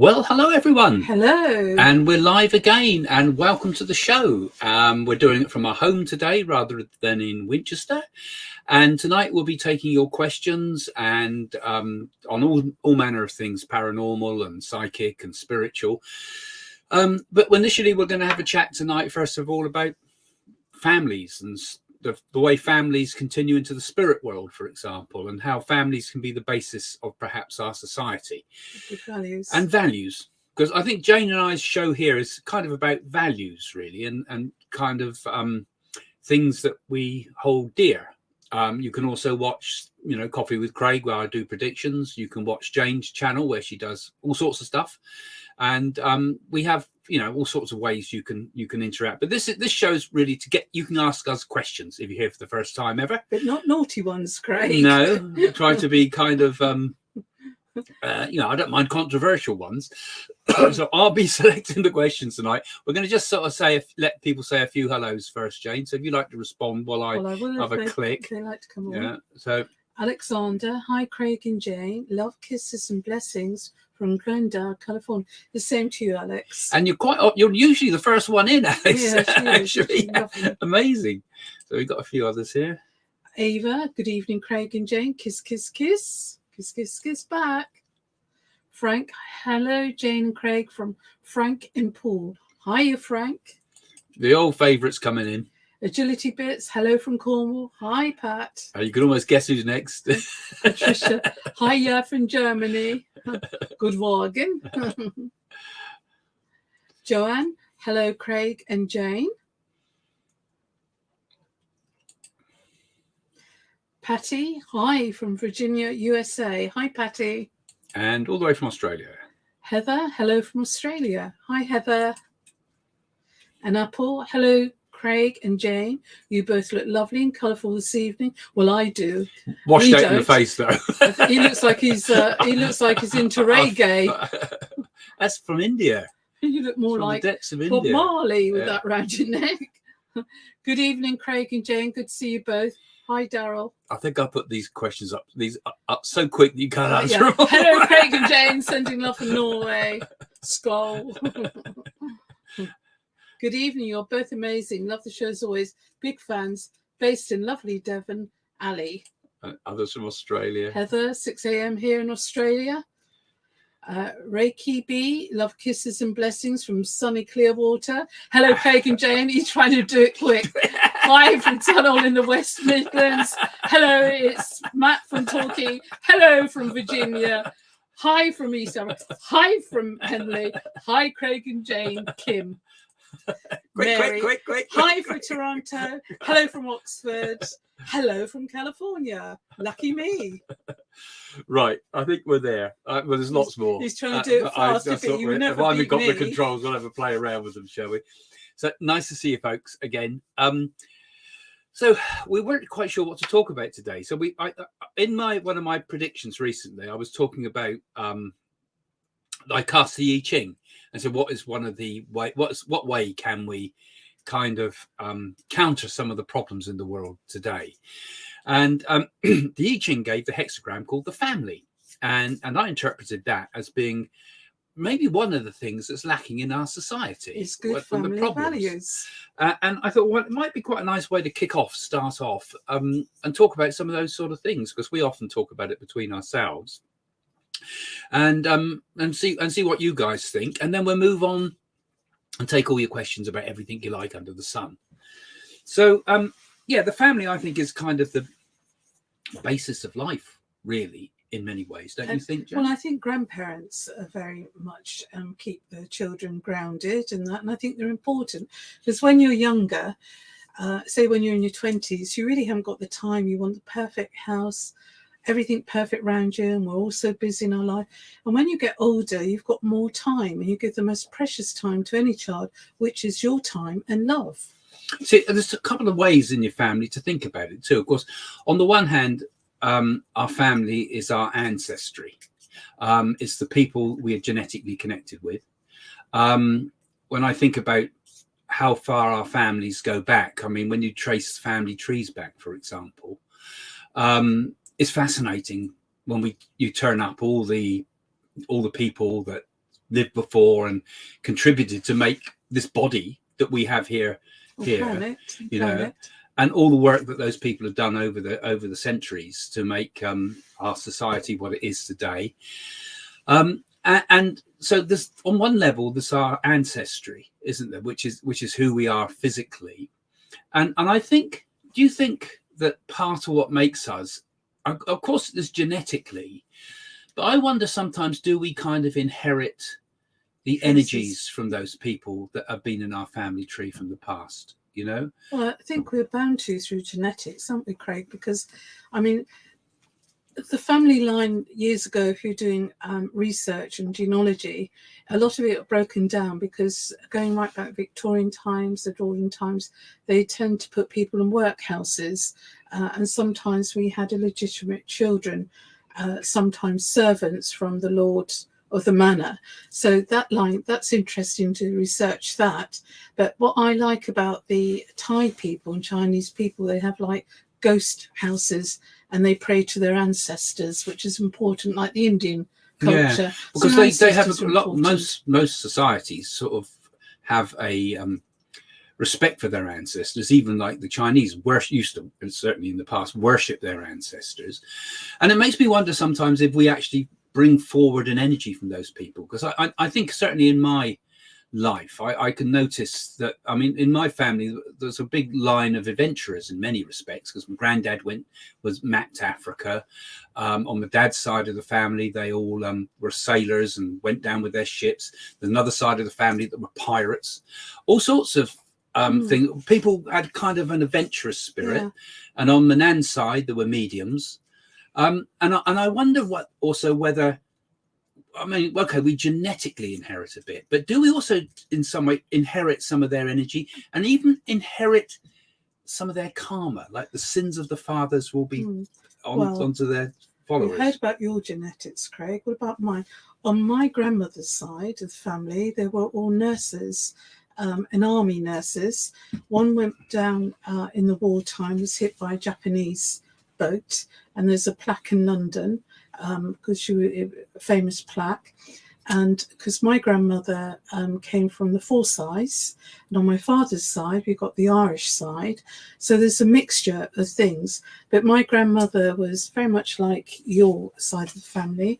Well, hello everyone. Hello. And we're live again, and welcome to the show. We're doing it from our home today rather than in Winchester. And tonight we'll be taking your questions and on all manner of things, paranormal and psychic and spiritual. But initially we're going to have a chat tonight, first of all, about families and the way families continue into the spirit world, for example, and how families can be the basis of perhaps our society. Good values. And values. Because I think Jane and I's show here is kind of about values, really, and kind of things that we hold dear. You can also watch, Coffee with Craig, where I do predictions. You can watch Jane's channel, where she does all sorts of stuff. And we have, all sorts of ways you can interact. But this show's really you can ask us questions if you're here for the first time ever. But not naughty ones, Craig. No, try to be kind of, I don't mind controversial ones. So I'll be selecting the questions tonight. We're going to just sort of let people say a few hellos first, Jane. So if you'd like to respond while I have a click. If they like to come on. Yeah. So Alexander, hi Craig and Jane. Love, kisses and blessings from Glendale, California. The same to you, Alex. And you're usually the first one in, Alex. Yeah, actually. Amazing. So we've got a few others here. Ava, good evening, Craig and Jane. Kiss, kiss, kiss. Kiss, kiss, kiss back. Frank, hello, Jane and Craig from Frank in Poole. Hiya, Frank. The old favourites coming in. Agility Bits, hello from Cornwall. Hi, Pat. You can almost guess who's next. Patricia, hiya from Germany. Good morning. Joanne, hello, Craig and Jane. Patty, hi from Virginia, USA. Hi, Patty. And all the way from Australia. Heather, hello from Australia. Hi, Heather. And Apple, hello, Craig and Jane. You both look lovely and colourful this evening. Well, I do. Washed out in the face, though. He looks like he's into reggae. That's from India. You look more like Bob Marley with that round your neck. Good evening, Craig and Jane. Good to see you both. Hi, Daryl. I think I put these questions up so quick that you can't answer them. Hello, Craig and Jane. Sending love from Norway. Skull. Good evening. You're both amazing. Love the show as always. Big fans. Based in lovely Devon. Ali. Others from Australia. Heather, 6 a.m. here in Australia. Reiki B, love, kisses and blessings from sunny Clearwater. Hello, Craig and Jane. He's trying to do it quick. Hi from Tunnel in the West Midlands. Hello, it's Matt from Torquay. Hello from Virginia. Hi from East Africa. Hi from Henley. Hi, Craig and Jane. Kim. Quick. Hi from Toronto. Hello from Oxford. Hello from California. Lucky me. Right, I think we're there. Well, there's lots more. He's trying to do it fast. If I've got the controls, we'll have a play around with them, shall we? So nice to see you folks again. So we weren't quite sure what to talk about today. So in one of my predictions recently, I was talking about I cast the I Ching, and so what is one of the what way can we kind of counter some of the problems in the world today? And the I Ching gave the hexagram called the family, and I interpreted that as being maybe one of the things that's lacking in our society. It's good family values. And I thought, well, it might be quite a nice way to start off, and talk about some of those sort of things, because we often talk about it between ourselves, and see what you guys think, and then we'll move on and take all your questions about everything you like under the sun. So, the family, I think, is kind of the basis of life, really, in many ways, don't you think, Jen? Well, I think grandparents are very much keep their children grounded in that, and I think they're important, because when you're younger, say when you're in your 20s, you really haven't got the time. You want the perfect house, everything perfect around you, and we're all so busy in our life. And when you get older, you've got more time, and you give the most precious time to any child, which is your time and love. See, there's a couple of ways in your family to think about it too. Of course, on the one hand, our family is our ancestry. It's the people we are genetically connected with. When I think about how far our families go back, I mean, when you trace family trees back, for example, it's fascinating when you turn up all the people that lived before and contributed to make this body that we have here, Planet. and all the work that those people have done over the centuries to make our society what it is today. And so this, on one level, this our ancestry, isn't there, which is who we are physically. And I think, do you think that part of what makes us, of course, there's genetically, but I wonder sometimes, do we kind of inherit the energies from those people that have been in our family tree from the past, you know? Well, I think we're bound to through genetics, aren't we, Craig? Because, I mean, the family line years ago, if you're doing research and genealogy, a lot of it broken down because going right back Victorian times, the Georgian times, they tend to put people in workhouses, and sometimes we had illegitimate children, sometimes servants from the lord of the manor. So that line, that's interesting to research that. But what I like about the Thai people and Chinese people, they have like ghost houses and they pray to their ancestors, which is important, like the Indian culture. Yeah, because they have a lot. Most societies sort of have a respect for their ancestors. Even like the Chinese used to, certainly in the past, worship their ancestors. And it makes me wonder sometimes if we actually bring forward an energy from those people, because I think certainly in my life I can notice that, I mean, in my family there's a big line of adventurers in many respects, because my granddad was mapped Africa. On the dad's side of the family, they all were sailors and went down with their ships. There's another side of the family that were pirates, all sorts of things. People had kind of an adventurous spirit. And on the Nan side there were mediums. And I wonder whether, I mean, okay, we genetically inherit a bit, but do we also in some way inherit some of their energy and even inherit some of their karma, like the sins of the fathers will be onto their followers? I heard about your genetics, Craig. What about mine? On my grandmother's side of the family, they were all nurses, and army nurses. One went down in the wartime, was hit by a Japanese boat, and there's a plaque in London, because she was a famous plaque. And because my grandmother came from the Forsyths, and on my father's side we got the Irish side, so there's a mixture of things. But my grandmother was very much like your side of the family,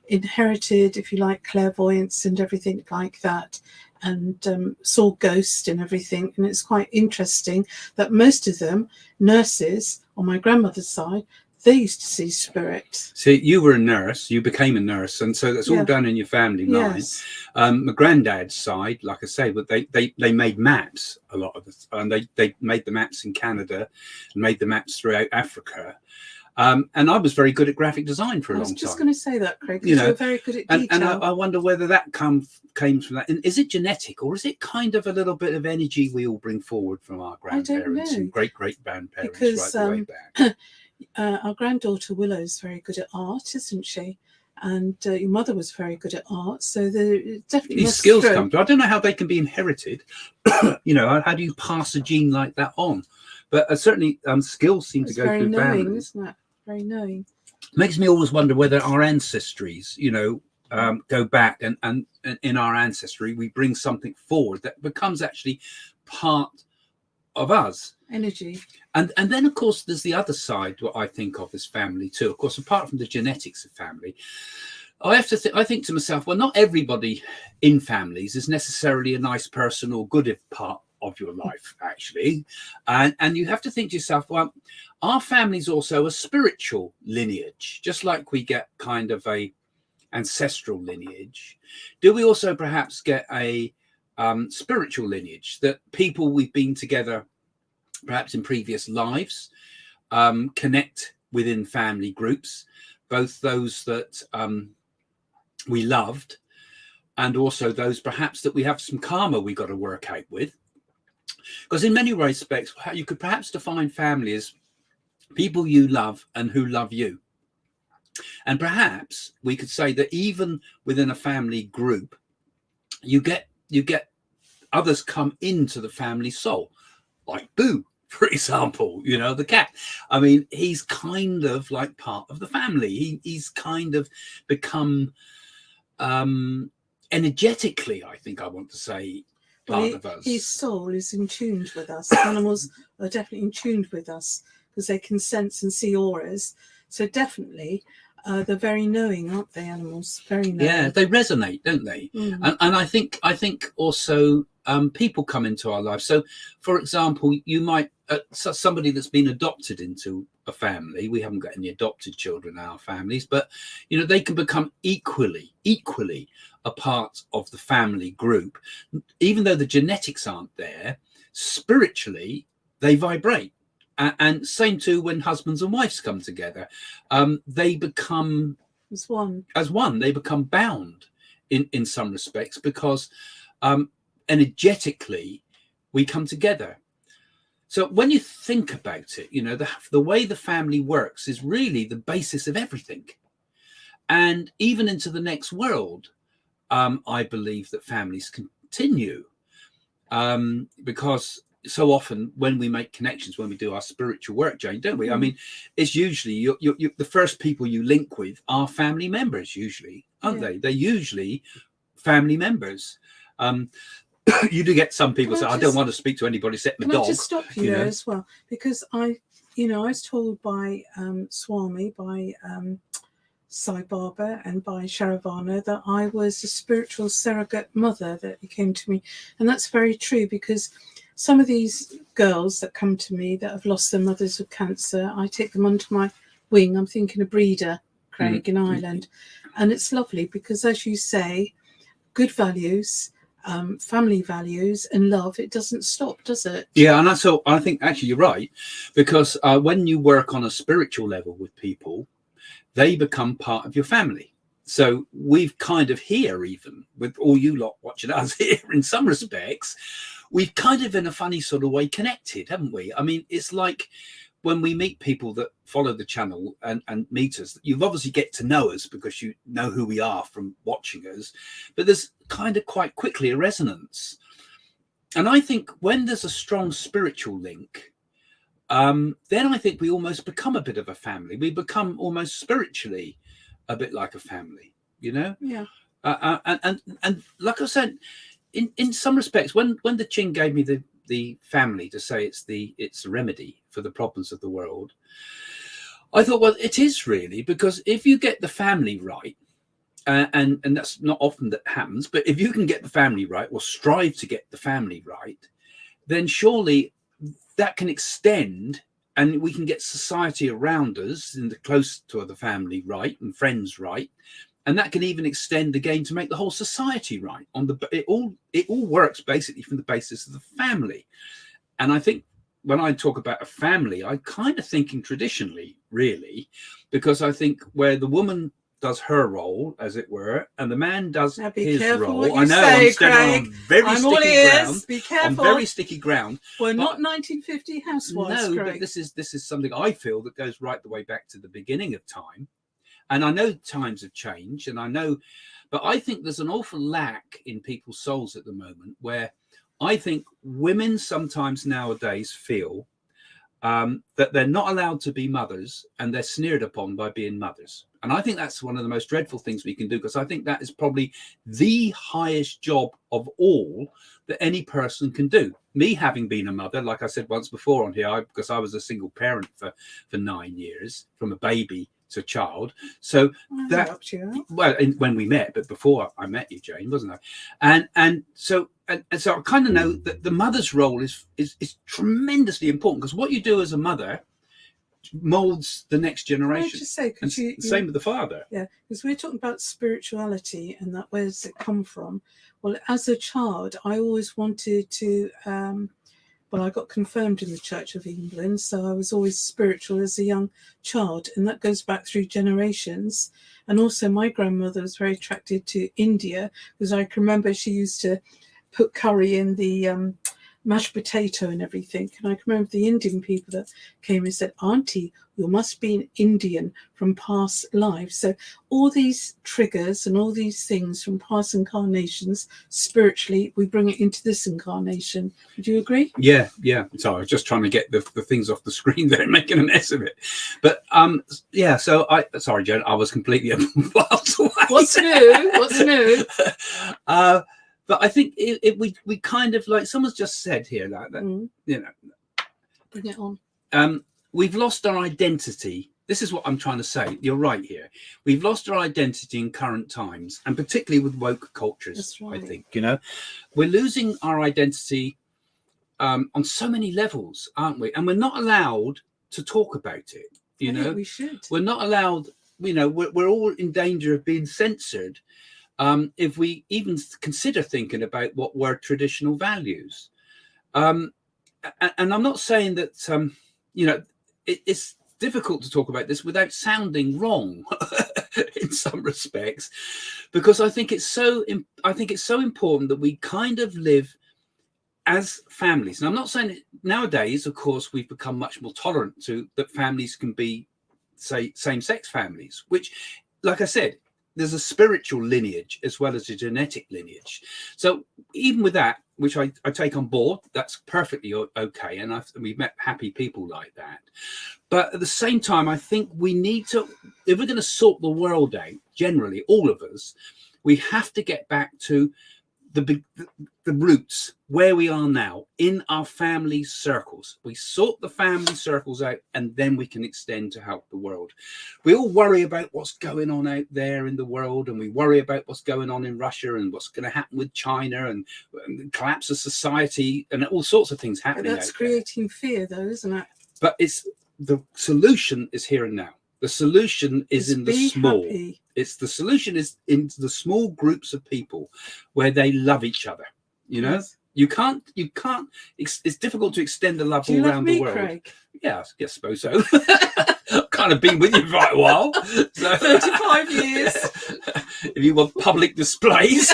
inherited, if you like, clairvoyance and everything like that, and saw ghosts and everything. And it's quite interesting that most of them, nurses on my grandmother's side, they used to see spirit. See, you were a nurse, you became a nurse, and so that's all done in your family line. Yes. My granddad's side, like I say, but they made maps a lot of the, and they made the maps in Canada and made the maps throughout Africa. And I was very good at graphic design for a long time. I was just going to say that, Craig, because you're very good at detail. And I wonder whether that came from that. And is it genetic, or is it kind of a little bit of energy we all bring forward from our grandparents and great-great-grandparents right the way back? Our granddaughter Willow's very good at art, isn't she? And your mother was very good at art, so definitely these skills come through. I don't know how they can be inherited. You know, how do you pass a gene like that on? But certainly skills seem to go through families. Isn't it? Very knowing. Makes me always wonder whether our ancestries, you know, go back and in our ancestry we bring something forward that becomes actually part of us. Energy. And then of course there's the other side, what I think of as family too. Of course, apart from the genetics of family, I think to myself, well, not everybody in families is necessarily a nice person or good part of your life, actually. And you have to think to yourself, well, our family's also a spiritual lineage, just like we get kind of a ancestral lineage. Do we also perhaps get a spiritual lineage, that people we've been together perhaps in previous lives connect within family groups, both those that we loved and also those perhaps that we have some karma we got to work out with? Because in many respects, you could perhaps define family as people you love and who love you. And perhaps we could say that even within a family group, you get others come into the family soul, like Boo, for example, you know, the cat. I mean, he's kind of like part of the family. He's kind of become energetically, I think I want to say, part of us. His soul is in tune with us. Animals are definitely in tune with us because they can sense and see auras. So definitely, they're very knowing, aren't they? Animals, very knowing. Yeah, they resonate, don't they? Mm. And I think also people come into our lives. So, for example, you might somebody that's been adopted into a family. We haven't got any adopted children in our families, but you know, they can become equally a part of the family group, even though the genetics aren't there. Spiritually, they vibrate. And same too when husbands and wives come together, they become as one. They become bound in some respects because energetically we come together. So when you think about it, you know, the way the family works is really the basis of everything. And even into the next world, I believe that families continue because so often when we make connections, when we do our spiritual work, Jane, don't we? I mean, it's usually you the first people you link with are family members, usually, aren't they? They're usually family members. You do get some people say, I don't want to speak to anybody except my dog. Can I just stop you there as well? Because I was told by Swami, by Sai Baba and by Sharavana that I was a spiritual surrogate mother, that he came to me. And that's very true, because some of these girls that come to me that have lost their mothers with cancer, I take them under my wing. I'm thinking of Breeder, Craig in Ireland. And it's lovely because, as you say, good values, family values and love, it doesn't stop, does it? Yeah, and so I think actually you're right, because when you work on a spiritual level with people, they become part of your family. So we've kind of here, even with all you lot watching us here, in some respects, we've kind of in a funny sort of way connected, haven't we? I mean, it's like when we meet people that follow the channel and meet us, you've obviously get to know us because you know who we are from watching us, but there's kind of quite quickly a resonance. And I think when there's a strong spiritual link, then I think we almost become a bit of a family. We become almost spiritually a bit like a family, you know? Yeah. And like I said, in some respects, when the Ching gave me the family to say it's the remedy for the problems of the world, I thought, well, it is really, because if you get the family right, and that's not often that happens, but if you can get the family right, or strive to get the family right, then surely that can extend, and we can get society around us in the close to the family right and friends right, and that can even extend again to make the whole society right. It all works basically from the basis of the family. And I think when I talk about a family, I'm kind of thinking traditionally, really, because I think where the woman does her role, as it were, and the man does his role. I know I'm standing on very sticky ground. Be careful. On very sticky ground. We're not 1950 housewives. No, Craig. but this is something I feel that goes right the way back to the beginning of time. And I know times have changed, and I know, but I think there's an awful lack in people's souls at the moment, where I think women sometimes nowadays feel that they're not allowed to be mothers, and they're sneered upon by being mothers. And I think that's one of the most dreadful things we can do, because I think that is probably the highest job of all that any person can do. Me having been a mother, like I said once before on here, because I was a single parent for 9 years, from a baby to child. So that helped you out. Well, when we met, but before I met you, Jane, wasn't I? And so I kind of know that the mother's role is tremendously important, because what you do as a mother molds the next generation. Can I just say, because same with the father. Yeah, because we're talking about spirituality and that, where does it come from? Well, as a child, I always wanted to. Well, I got confirmed in the Church of England, so I was always spiritual as a young child, and that goes back through generations. And also, my grandmother was very attracted to India, because I can remember she used to put curry in the mashed potato and everything. And I can remember the Indian people that came and said, Auntie, you must be an Indian from past lives. So all these triggers and all these things from past incarnations, spiritually, we bring it into this incarnation. Would you agree? Yeah. So I was just trying to get the things off the screen there, making a mess of it. But yeah. So sorry, Jen, I was completely miles away. What's new? But I think we kind of, like someone's just said here, that you know, bring it on. We've lost our identity. This is what I'm trying to say. You're right here. We've lost our identity in current times, and particularly with woke cultures. That's right. I think, you know, we're losing our identity on so many levels, aren't we? And we're not allowed to talk about it. You know, we should. We're not allowed. You know, we're all in danger of being censored if we even consider thinking about what were traditional values. And I'm not saying that you know, it's difficult to talk about this without sounding wrong in some respects, because I think it's so important that we kind of live as families. And I'm not saying that nowadays, of course, we've become much more tolerant to that families can be, say, same-sex families, which, like I said, there's a spiritual lineage as well as a genetic lineage. So even with that, which I take on board, that's perfectly okay. And we've met happy people like that. But at the same time, I think we need to, if we're going to sort the world out, generally, all of us, we have to get back to the roots, where we are now in our family circles. We sort the family circles out, and then we can extend to help the world. We all worry about what's going on out there in the world, and we worry about what's going on in Russia and what's going to happen with China and the collapse of society and all sorts of things happening. That's creating fear, though, isn't it? But the solution is here and now. The solution is in the small. Happy. It's the solution is in the small groups of people where they love each other. You know, yes. you can't. It's difficult to extend the love all around the world. Craig? Yeah, I suppose so. I've kind of been with you for a while. So. 35 years. If you want public displays.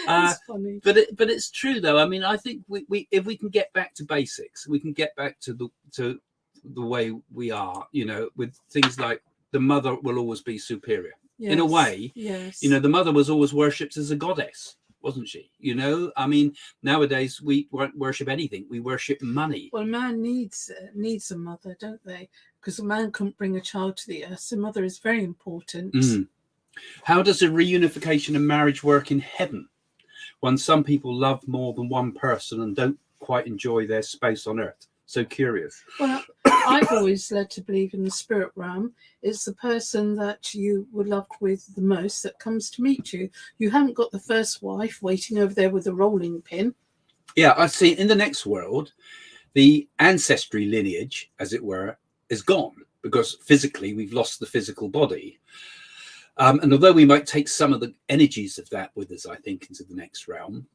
That's funny. But it's true though. I mean, I think we if we can get back to basics, we can get back to the way we are. You know, with things like the mother will always be superior. Yes. In a way. Yes. You know, the mother was always worshipped as a goddess, wasn't she? You know, I mean, nowadays we won't worship anything. We worship money. Well, man needs a mother, don't they? Because a man couldn't bring a child to the earth. So mother is very important. How does a reunification of marriage work in heaven when some people love more than one person and don't quite enjoy their space on earth? So curious. Well, I've always led to believe in the spirit realm. It's the person that you were loved with the most that comes to meet you. You haven't got the first wife waiting over there with a rolling pin. Yeah, I see. In the next world, the ancestry lineage, as it were, is gone because physically we've lost the physical body. And although we might take some of the energies of that with us, I think, into the next realm,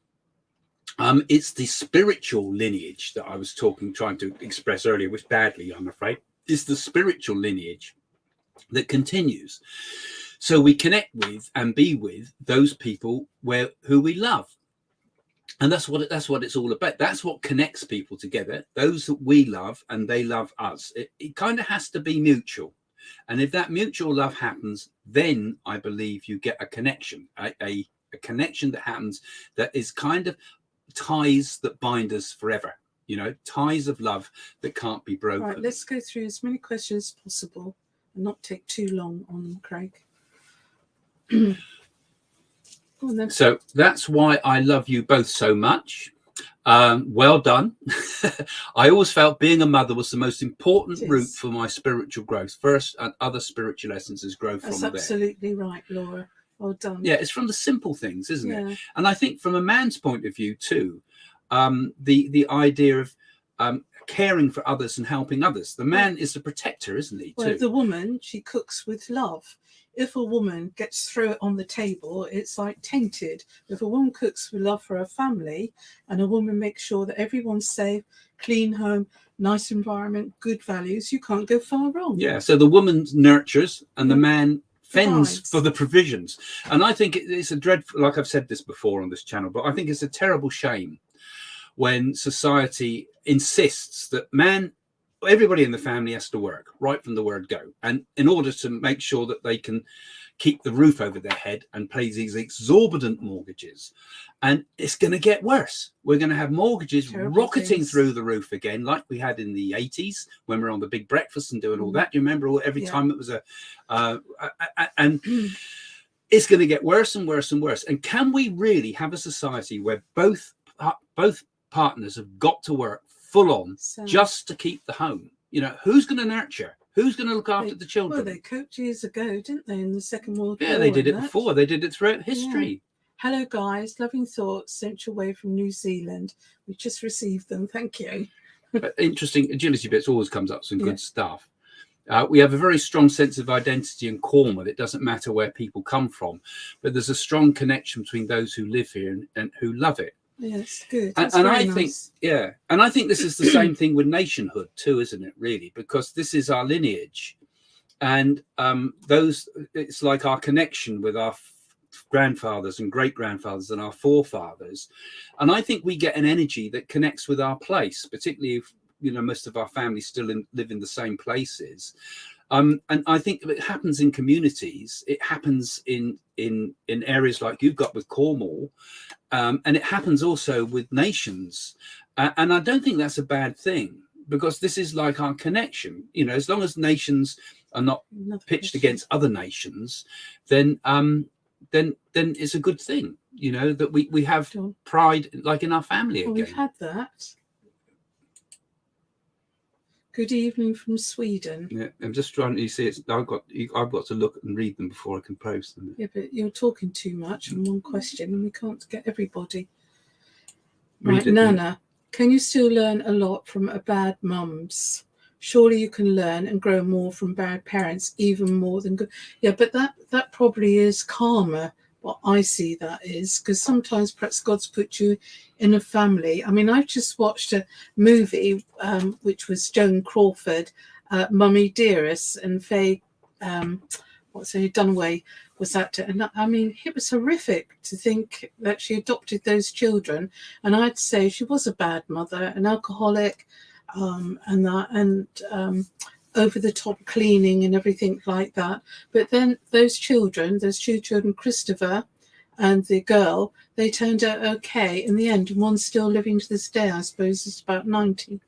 it's the spiritual lineage that I was trying to express earlier, which badly, I'm afraid, is the spiritual lineage that continues. So we connect with and be with those people who we love. And that's what it's all about. That's what connects people together, those that we love and they love us. It kind of has to be mutual. And if that mutual love happens, then I believe you get a connection, a connection that happens that is kind of ties that bind us forever, you know, ties of love that can't be broken. Right, let's go through as many questions as possible and not take too long on them, Craig. So that's why I love you both so much. Well done. I always felt being a mother was the most important route for my spiritual growth. First, and other spiritual essences grow from there. That's absolutely right, Laura. Well done. Yeah, it's from the simple things, isn't it? And I think from a man's point of view too, the idea of caring for others and helping others. The man is the protector, isn't he? Well, the woman, she cooks with love. If a woman gets through it on the table, it's like tainted. If a woman cooks with love for her family and a woman makes sure that everyone's safe, clean home, nice environment, good values, you can't go far wrong. Yeah, so the woman nurtures and the man fends for the provisions. And I think it's a dreadful, like I've said this before on this channel, but I think it's a terrible shame when society insists that everybody in the family has to work right from the word go, and in order to make sure that they can keep the roof over their head and pay these exorbitant mortgages. And it's going to get worse. We're going to have mortgages rocketing through the roof again, like we had in the 80s when we were on the big breakfast and doing all that. Do you remember every time it was and it's going to get worse and worse and worse. And can we really have a society where both partners have got to work full on just to keep the home? You know, who's going to nurture? Who's going to look after the children? Well, they coped years ago, didn't they, in the Second World War? Yeah, they did it before. They did it throughout history. Yeah. Hello, guys. Loving thoughts sent your way from New Zealand. We just received them. Thank you. Interesting. Agility Bits always comes up some good stuff. We have a very strong sense of identity in Cornwall. It doesn't matter where people come from, but there's a strong connection between those who live here and who love it. Yes, good. And I think, and I think this is the same thing with nationhood too, isn't it? Really, because this is our lineage, and it's like our connection with our grandfathers and great grandfathers and our forefathers. And I think we get an energy that connects with our place, particularly if most of our families still live in the same places. And I think it happens in communities. It happens in areas like you've got with Cornwall, and it happens also with nations. And I don't think that's a bad thing, because this is like our connection. As long as nations are not pitched against other nations, then it's a good thing. That we have pride, like in our family again. We've had that. Good evening from Sweden. Yeah, I'm just trying to see. I've got to look and read them before I can post them. Yeah, but you're talking too much on one question, and we can't get everybody. Right, Nana, can you still learn a lot from a bad mums? Surely you can learn and grow more from bad parents, even more than good. Yeah, but that probably is karma. What I see that is, because sometimes perhaps God's put you in a family. I mean, I've just watched a movie which was Joan Crawford, Mummy Dearest, and Faye, Dunaway was that. And I mean, it was horrific to think that she adopted those children. And I'd say she was a bad mother, an alcoholic, over the top cleaning and everything like that. But then those two children, Christopher and the girl, they turned out okay in the end. And one's still living to this day, I suppose, is about 90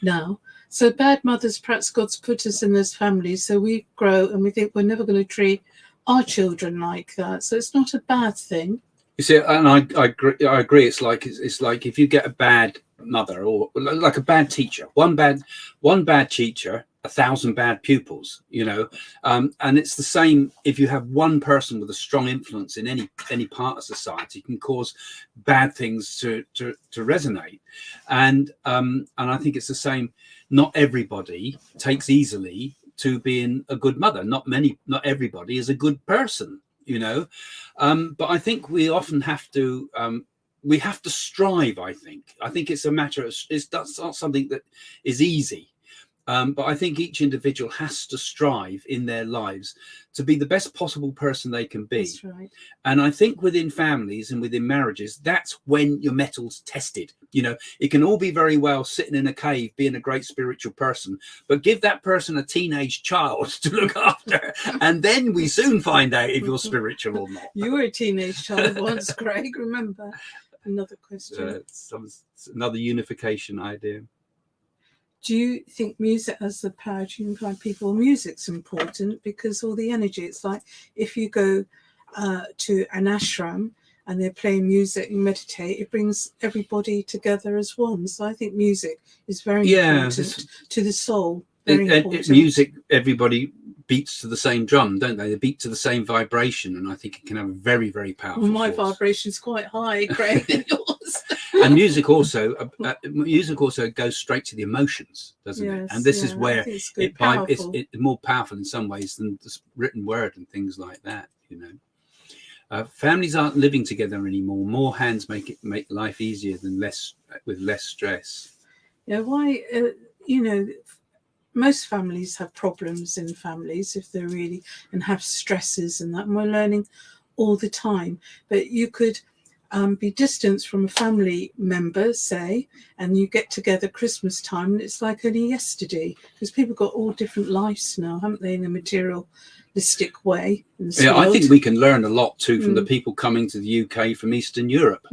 now. So bad mothers, perhaps God's put us in those families, so we grow and we think we're never going to treat our children like that. So it's not a bad thing. You see, and I agree. It's like if you get a bad mother, or like a bad teacher, one bad teacher, 1,000 bad pupils, and it's the same if you have one person with a strong influence in any part of society can cause bad things to resonate. And I think it's the same. Not everybody takes easily to being a good mother. Not everybody is a good person, but I think we often have to strive. I think it's a matter of, that's not something that is easy. But I think each individual has to strive in their lives to be the best possible person they can be. That's right. And I think within families and within marriages, that's when your metal's tested. It can all be very well sitting in a cave, being a great spiritual person, but give that person a teenage child to look after. And then we soon find out if you're spiritual or not. You were a teenage child once, Craig, remember? Another question. Another unification idea. Do you think music has the power to unify people? Music's important because all the energy. It's like if you go to an ashram and they're playing music and meditate, it brings everybody together as one. So I think music is very important to the soul. Very important. Music, everybody beats to the same drum, don't they? They beat to the same vibration, and I think it can have a very, very powerful Well, my force. vibration's quite high, Craig, than yours. And music also goes straight to the emotions, doesn't it? Yes, And this is where it's more powerful in some ways than the written word and things like that. Families aren't living together anymore. More hands make life easier than with less stress. Yeah, why? Most families have problems in families if they're really and have stresses and that. And we're learning all the time. But you could be distanced from a family member, say, and you get together Christmas time, and it's like only yesterday, because people got all different lives now, haven't they, in a materialistic way. Yeah, I think we can learn a lot too from the people coming to the UK from Eastern Europe,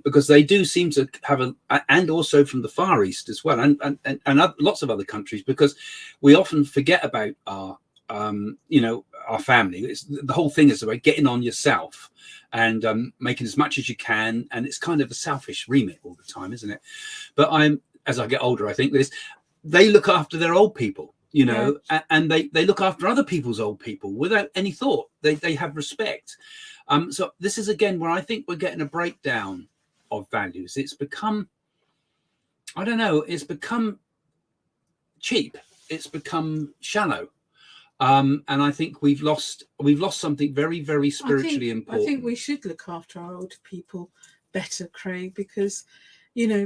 because they do seem to have and also from the Far East as well, and lots of other countries, because we often forget about our our family. The whole thing is about getting on yourself and making as much as you can, and it's kind of a selfish remit all the time, isn't it? But as I get older, I think they look after their old people, and they look after other people's old people without any thought. They have respect. So this is again where I think we're getting a breakdown of values. It's become, I don't know, it's become cheap. It's become shallow. And I think we've lost something very, very spiritually important. I think we should look after our older people better, Craig, because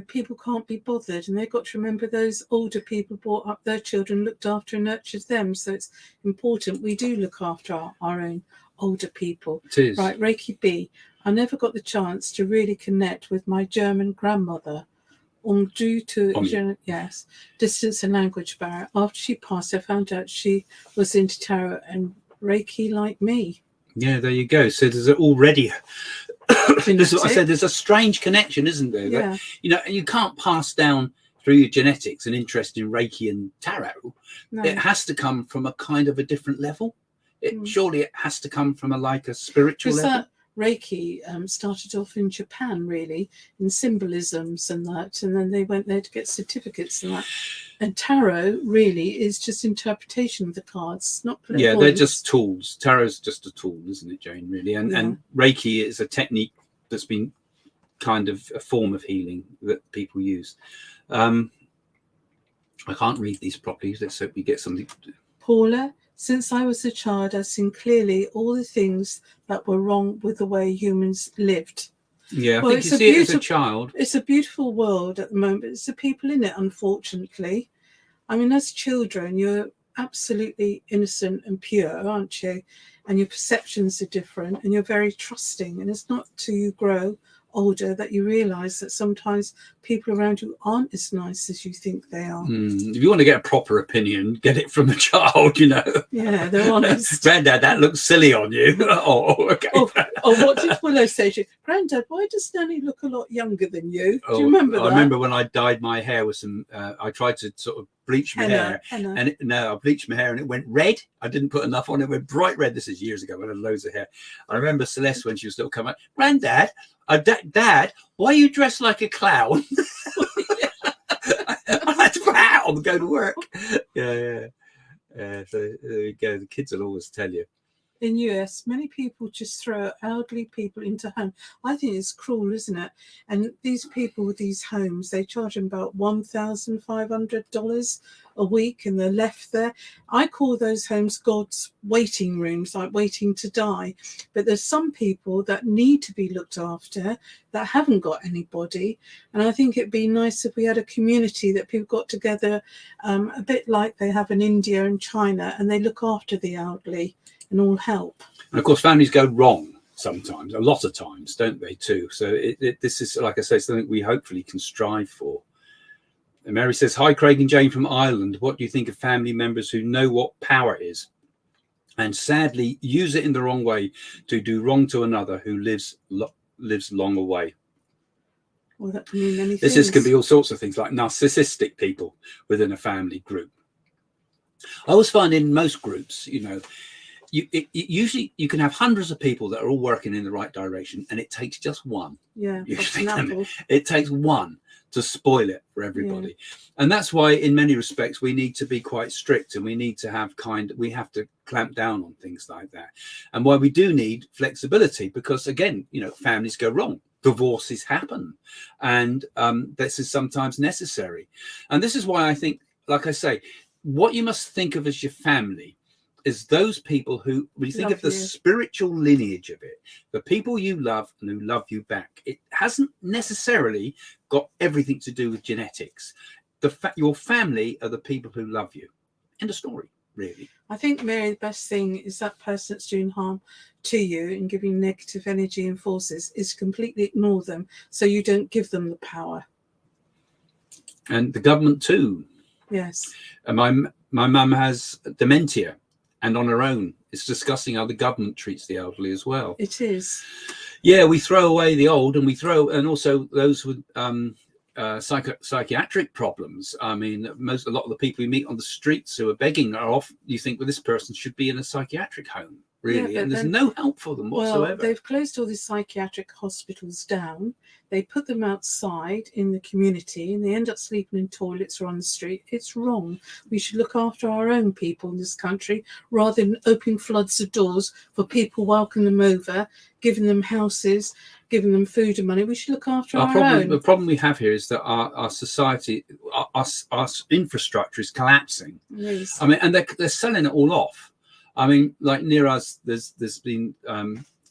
people can't be bothered, and they've got to remember those older people brought up their children, looked after and nurtured them. So it's important we do look after our own older people. It is. Right, Reiki B. I never got the chance to really connect with my German grandmother. Due to distance and language barrier. After she passed, I found out she was into tarot and Reiki like me. Yeah, there you go. So there's already this is what I said. There's a strange connection, isn't there? Yeah. That, you can't pass down through your genetics an interest in Reiki and tarot. No. It has to come from a kind of a different level. Surely it has to come from a spiritual level. That Reiki started off in Japan, really, in symbolisms and that, and then they went there to get certificates and that. And tarot really is just interpretation of the cards, not clairvoyance. Yeah, they're just tools. Tarot's just a tool, isn't it, Jane? Really, and Reiki is a technique that's been kind of a form of healing that people use. I can't read these properly. Let's hope we get something. Paula. Since I was a child, I've seen clearly all the things that were wrong with the way humans lived. Yeah, I think you see it as a child. It's a beautiful world at the moment. It's the people in it, unfortunately. I mean, as children, you're absolutely innocent and pure, aren't you? And your perceptions are different, and you're very trusting. And it's not till you grow older that you realise that sometimes people around you aren't as nice as you think they are. If you want to get a proper opinion, get it from a child, Yeah, they're honest. Granddad, that looks silly on you. Okay. Or what did Willow say to you? Granddad, why does Nanny look a lot younger than you? Do you remember that? I remember when I dyed my hair with some, I tried to sort of bleach my hair. And I bleached my hair and it went red. I didn't put enough on it. It went bright red. This is years ago when I had loads of hair. I remember Celeste when she was still coming, Granddad, Dad, why are you dressed like a clown? I had to put a hat on and go to work. Yeah. So there you go. The kids will always tell you. In US, many people just throw elderly people into home. I think it's cruel, isn't it? And these people with these homes, they charge them about $1,500 a week, and they're left there. I call those homes God's waiting rooms, like waiting to die. But there's some people that need to be looked after that haven't got anybody. And I think it'd be nice if we had a community that people got together, a bit like they have in India and China, and they look after the elderly and all help. And of course, families go wrong sometimes, a lot of times, don't they, too? So this is, like I say, something we hopefully can strive for. And Mary says, hi, Craig and Jane from Ireland. What do you think of family members who know what power is and sadly use it in the wrong way to do wrong to another who lives long away? Well, that can mean many things. This can be all sorts of things, like narcissistic people within a family group. I always find in most groups, usually you can have hundreds of people that are all working in the right direction, and it takes just one. Yeah, it takes one to spoil it for everybody. And that's why in many respects we need to be quite strict, and we need to have we have to clamp down on things like that. And why we do need flexibility, because again, families go wrong, divorces happen, and this is sometimes necessary. And this is why I think, like I say, what you must think of as your family is those people who, when you think of the spiritual lineage of it, the people you love and who love you back, it hasn't necessarily got everything to do with genetics. Your family are the people who love you. End of story. really. I think, Mary, the best thing is that person that's doing harm to you and giving negative energy and forces is completely ignore them, so you don't give them the power. And the government too. Yes. And my mum has dementia, and on her own, it's discussing how the government treats the elderly as well. It is. Yeah, we throw away the old, and also those with psychiatric problems. I mean, a lot of the people you meet on the streets who are begging are off. You think, well, this person should be in a psychiatric home, really, and there's no help for them whatsoever. Well, they've closed all the psychiatric hospitals down. They put them outside in the community, and they end up sleeping in toilets or on the street. It's wrong. We should look after our own people in this country rather than opening floods of doors for people, welcoming them over, giving them houses, giving them food and money. We should look after our own. The problem we have here is that our society, our infrastructure is collapsing. Yes. I mean, and they're selling it all off. I mean, like near us, there's been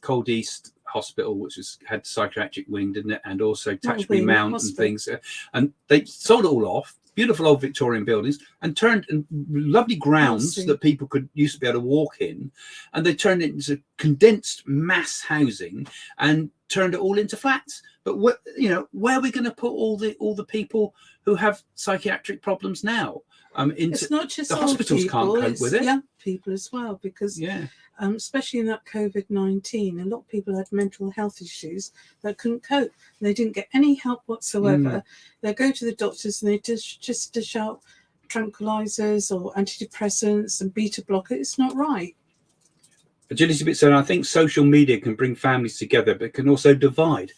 Cold East Hospital, which has had psychiatric wing, didn't it? And also Tatchbury Mount and things. And they sold it all off. Beautiful old Victorian buildings, and turned lovely grounds that people could used to be able to walk in, and they turned it into condensed mass housing and turned it all into flats. But where are we going to put all the people who have psychiatric problems now? It's not just the old hospitals people, can't cope with it. Young people as well, because especially in that COVID-19, a lot of people had mental health issues that couldn't cope. They didn't get any help whatsoever. They go to the doctors and they just dish out tranquilizers or antidepressants and beta blocker. It's not right. Agility bit said, I think social media can bring families together, but can also divide.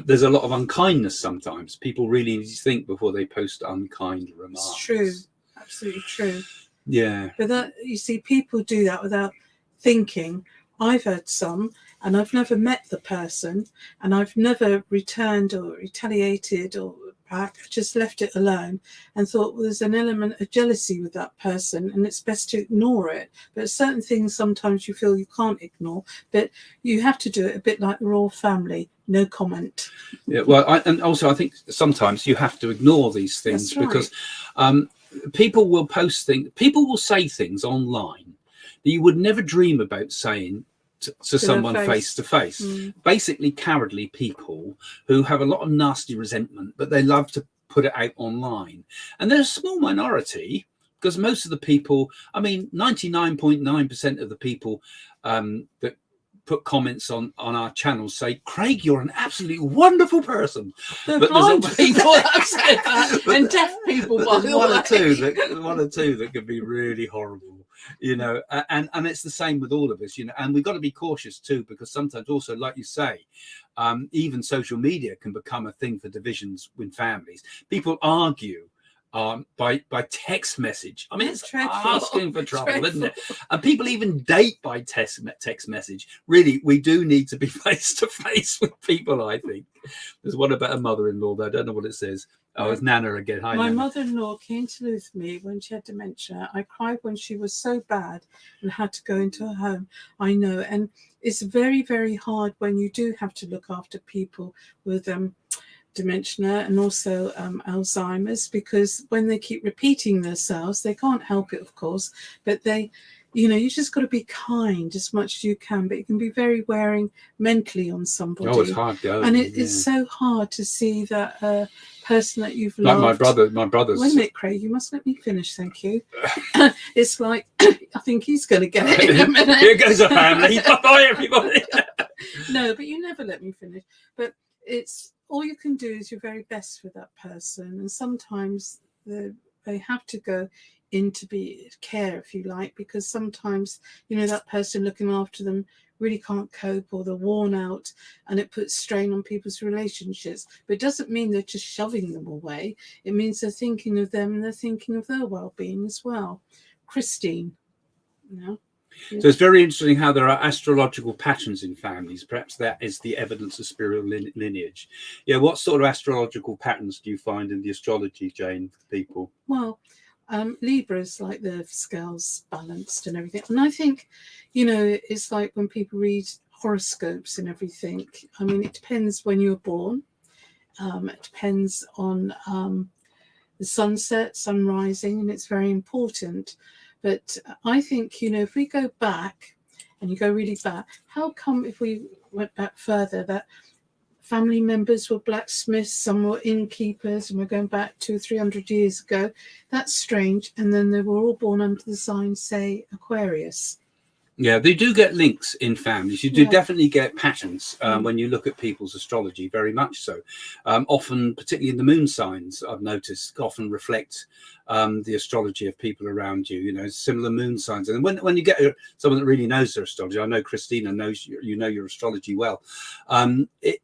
There's a lot of unkindness sometimes. People really need to think before they post unkind remarks. It's true. Absolutely true. Yeah. But that, you see, people do that without thinking. I've had some, and I've never met the person, and I've never returned or retaliated or back, just left it alone and thought, well, there's an element of jealousy with that person and it's best to ignore it. But certain things sometimes you feel you can't ignore, but you have to do it a bit like the royal family. No comment. Yeah, well, and also I think sometimes you have to ignore these things because people will post things, people will say things online that you would never dream about saying to someone face to face. Basically cowardly people who have a lot of nasty resentment, but they love to put it out online. And they're a small minority, because most of the people, I mean, 99.9% of the people that put comments on our channel say, Craig, you're an absolutely wonderful person. But blind people have said that, and deaf people, one or two that can be really horrible, and it's the same with all of us, and we've got to be cautious too, because sometimes also, like you say, even social media can become a thing for divisions with families. People argue by text message. I mean, it's asking for trouble, isn't it? And people even date by text message. Really, we do need to be face to face with people, I think. There's one about a mother-in-law there. I don't know what it says. Oh, it's Nana again. Hi, my Nana. mother-in-law came to live with me when she had dementia. I cried when she was so bad and had to go into her home. I know, and it's very, very hard when you do have to look after people with dementia and also Alzheimer's, because when they keep repeating themselves, they can't help it, of course, but they, you just got to be kind as much as you can, but it can be very wearing mentally on somebody. Oh, it's hard going. And it's so hard to see that person that you've loved. Like my brother's. Wait a minute, Craig, you must let me finish, thank you. It's like, I think he's going to get it in a minute. Here goes a family. Bye, everybody. No, but you never let me finish. But it's, all you can do is your very best for that person, and sometimes they have to go into be care, if you like, because sometimes that person looking after them really can't cope, or they're worn out, and it puts strain on people's relationships. But it doesn't mean they're just shoving them away. It means they're thinking of them and they're thinking of their well-being as well. Christine, So it's very interesting how there are astrological patterns in families. Perhaps that is the evidence of spiritual lineage. Yeah, what sort of astrological patterns do you find in the astrology, Jane, for people? Well, Libra's like the scales balanced and everything. And I think, it's like when people read horoscopes and everything. I mean, it depends when you were born. It depends on the sunset, sun rising, and it's very important. But I think, if we go back, and you go really back, how come if we went back further that family members were blacksmiths, some were innkeepers, and we're going back 200-300 years ago? That's strange. And then they were all born under the sign, say, Aquarius. Yeah, they do get links in families. You do definitely get patterns when you look at people's astrology, very much so. Often, particularly in the moon signs, I've noticed often reflect the astrology of people around you, similar moon signs. And when you get someone that really knows their astrology, I know Christina knows, your astrology well,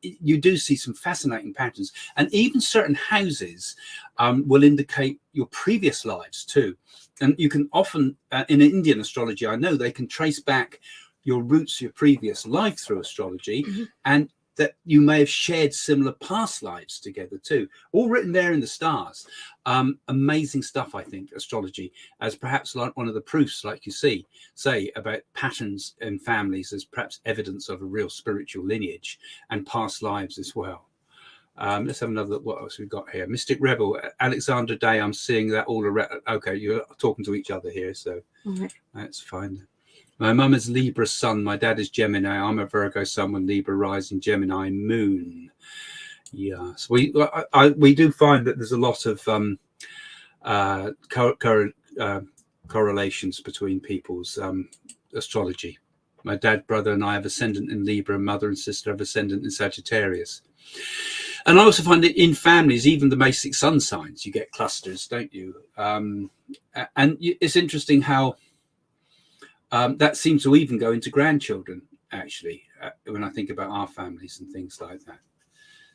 you do see some fascinating patterns. And even certain houses will indicate your previous lives too. And you can often, in Indian astrology, I know they can trace back your roots, your previous life through astrology, and that you may have shared similar past lives together too, all written there in the stars. Amazing stuff, I think, astrology, as perhaps like one of the proofs, like you say about patterns in families as perhaps evidence of a real spiritual lineage and past lives as well. Let's have another look. What else we've got here? Mystic Rebel, Alexander Day. I'm seeing that all around. Okay, you're talking to each other here, so that's fine. My mum is Libra sun. My dad is Gemini. I'm a Virgo sun with Libra rising, Gemini moon. Yes, we do find that there's a lot of correlations between people's astrology. My dad, brother, and I have ascendant in Libra. Mother and sister have ascendant in Sagittarius. And I also find that in families, even the basic sun signs, you get clusters, don't you? And it's interesting how that seems to even go into grandchildren, actually, when I think about our families and things like that.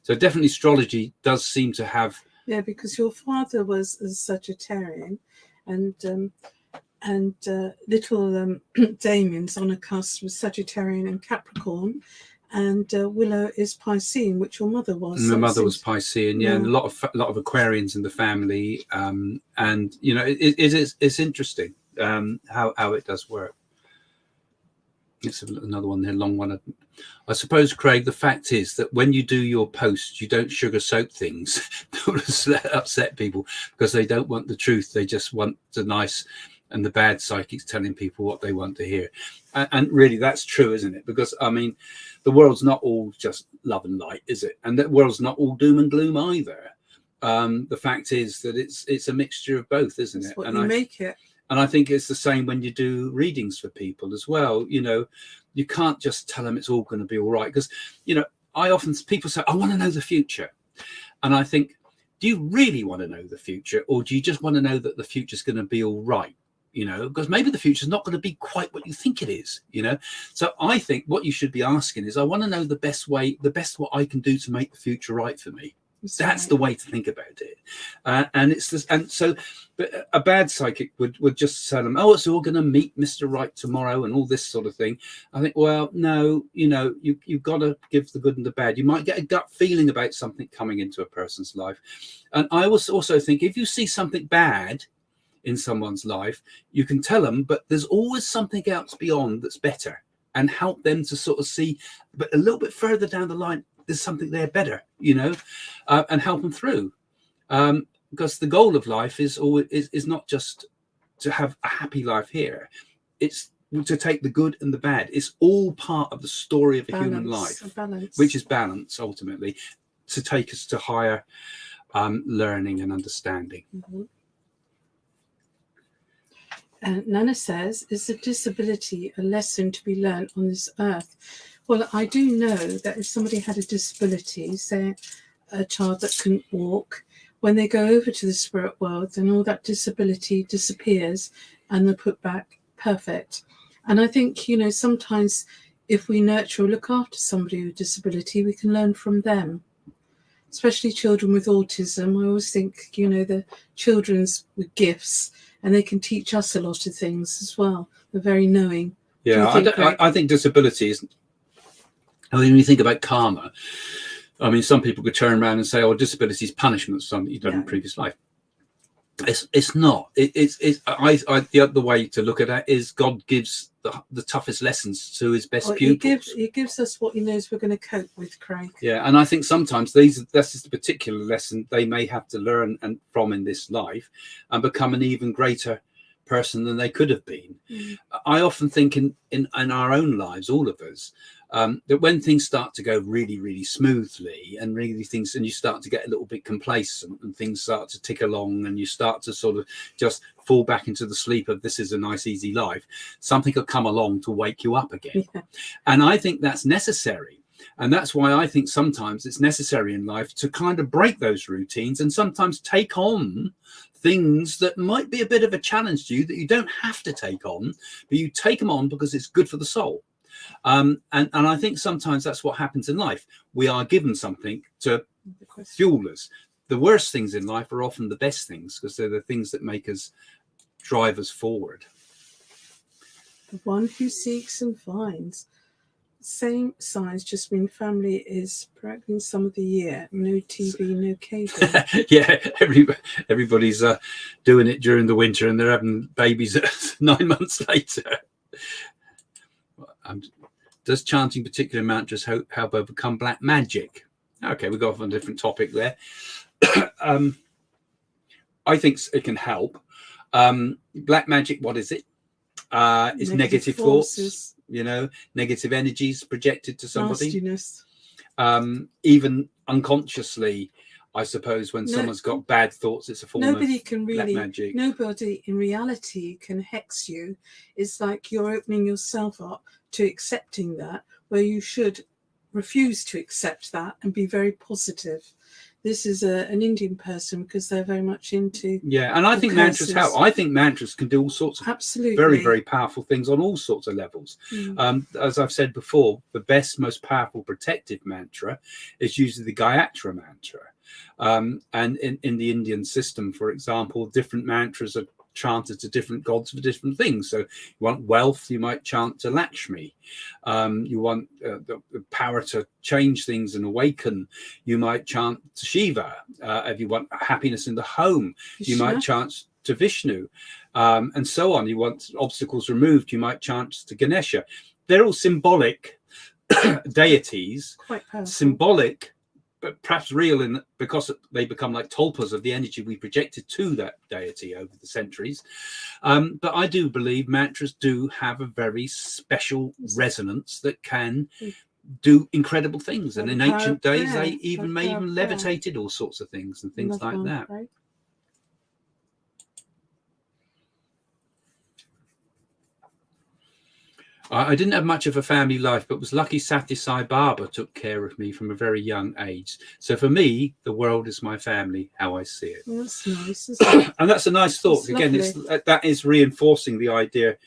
So definitely astrology does seem to have... Yeah, because your father was a Sagittarian, and little Damien's on a cusp with Sagittarian and Capricorn. And Willow is Piscean, which your mother was. My mother was Piscean, and a lot of Aquarians in the family, and it's interesting how it does work. It's another one there, long one. I suppose, Craig, the fact is that when you do your posts, you don't sugarcoat things to upset people because they don't want the truth. They just want the nice and the bad psychics telling people what they want to hear. And really, that's true, isn't it? Because, I mean, the world's not all just love and light, is it? And the world's not all doom and gloom either. The fact is that it's a mixture of both, isn't it? What you make it. And I think it's the same when you do readings for people as well. You can't just tell them it's all going to be all right. Because, people say, I want to know the future. And I think, do you really want to know the future? Or do you just want to know that the future's going to be all right? Because maybe the future is not going to be quite what you think it is, So I think what you should be asking is, I want to know the best what I can do to make the future right for me. That's the way to think about it. And it's this, and so, but a bad psychic would just tell them, oh, it's all going to meet Mr. Right tomorrow and all this sort of thing. I think, well, no, you've got to give the good and the bad. You might get a gut feeling about something coming into a person's life. And I also think if you see something bad in someone's life, you can tell them, but there's always something else beyond that's better, and help them to sort of see, but a little bit further down the line, there's something there better, and help them through. Because the goal of life is not just to have a happy life here. It's to take the good and the bad. It's all part of the story of a human life, which is balance, ultimately, to take us to higher learning and understanding. Nana says, is a disability a lesson to be learned on this earth? Well, I do know that if somebody had a disability, say a child that couldn't walk, when they go over to the spirit world, then all that disability disappears and they're put back perfect. And I think, sometimes if we nurture or look after somebody with disability, we can learn from them, especially children with autism. I always think, the children's with gifts, and they can teach us a lot of things as well. They're very knowing. Yeah, I think disability is... when you think about karma, I mean, some people could turn around and say, "Oh, disability is punishment for something you've done in previous life." It's not. The other way to look at that is God gives the toughest lessons to his best pupils. He gives us what he knows we're going to cope with, Craig. Yeah, and I think sometimes this is the particular lesson they may have to learn from in this life, and become an even greater person than they could have been. Mm. I often think in our own lives, all of us, that when things start to go really, really smoothly and you start to get a little bit complacent and things start to tick along and you start to sort of just fall back into the sleep of this is a nice, easy life, something will come along to wake you up again. Yeah. And I think that's necessary. And that's why I think sometimes it's necessary in life to kind of break those routines and sometimes take on things that might be a bit of a challenge to you that you don't have to take on, but you take them on because it's good for the soul. And I think sometimes that's what happens in life. We are given something to fuel us. The worst things in life are often the best things because they're the things that make us drive us forward. The one who seeks and finds. Same signs, just mean family is practicing some of the year. No TV, no cable. Yeah, everybody's doing it during the winter and they're having babies 9 months later. Does chanting particular mantras help overcome black magic? Okay, we got off on a different topic there. I think it can help. Black magic, what is it? It's negative thoughts, negative energies projected to somebody. Nastiness. Even unconsciously, I suppose, when someone's got bad thoughts, it's a form of black magic. Nobody in reality can hex you. It's like you're opening yourself up to accepting that, where you should refuse to accept that and be very positive. This is an Indian person because they're very much into and I think mantras help. I think mantras can do all sorts of absolutely very, very powerful things on all sorts of levels. As I've said before, the best, most powerful protective mantra is usually the Gayatri mantra. And in the Indian system, for example, different mantras are chanted to different gods for different things. So you want wealth, you might chant to Lakshmi. You want the power to change things and awaken, you might chant to Shiva. If you want happiness in the home, you might chant to Vishnu, and so on. You want obstacles removed, you might chant to Ganesha. They're all symbolic deities, quite powerful. Symbolic, but perhaps real because they become like tulpas of the energy we projected to that deity over the centuries. But I do believe mantras do have a very special resonance that can do incredible things. And in ancient days, they even levitated all sorts of things and things like that. Right? I didn't have much of a family life, but was lucky Sathya Sai Baba took care of me from a very young age. So for me, the world is my family, how I see it. Well, that's nice, isn't it? And that's a nice thought. That's again, that is reinforcing the idea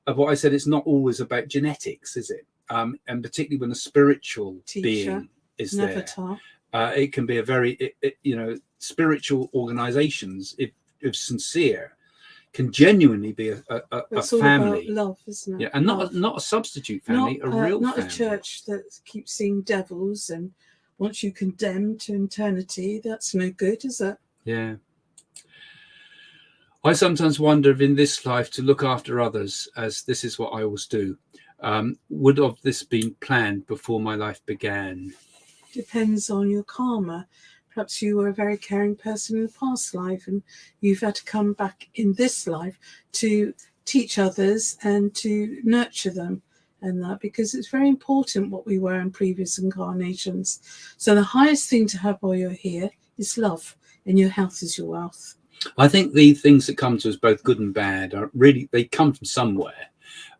of what I said. It's not always about genetics, is it? And particularly when a spiritual being is there. It can be a very, spiritual organizations, if sincere, can genuinely be a family. About love, isn't it? Yeah, and not a substitute family, a real not family. A church that keeps seeing devils and wants you condemned to eternity. That's no good, is it? Yeah. I sometimes wonder if in this life to look after others, as this is what I always do, would have this been planned before my life began? Depends on your karma. Perhaps you were a very caring person in a past life and you've had to come back in this life to teach others and to nurture them and that, because it's very important what we were in previous incarnations. So the highest thing to have while you're here is love, and your health is your wealth. I think the things that come to us, both good and bad, are really, they come from somewhere.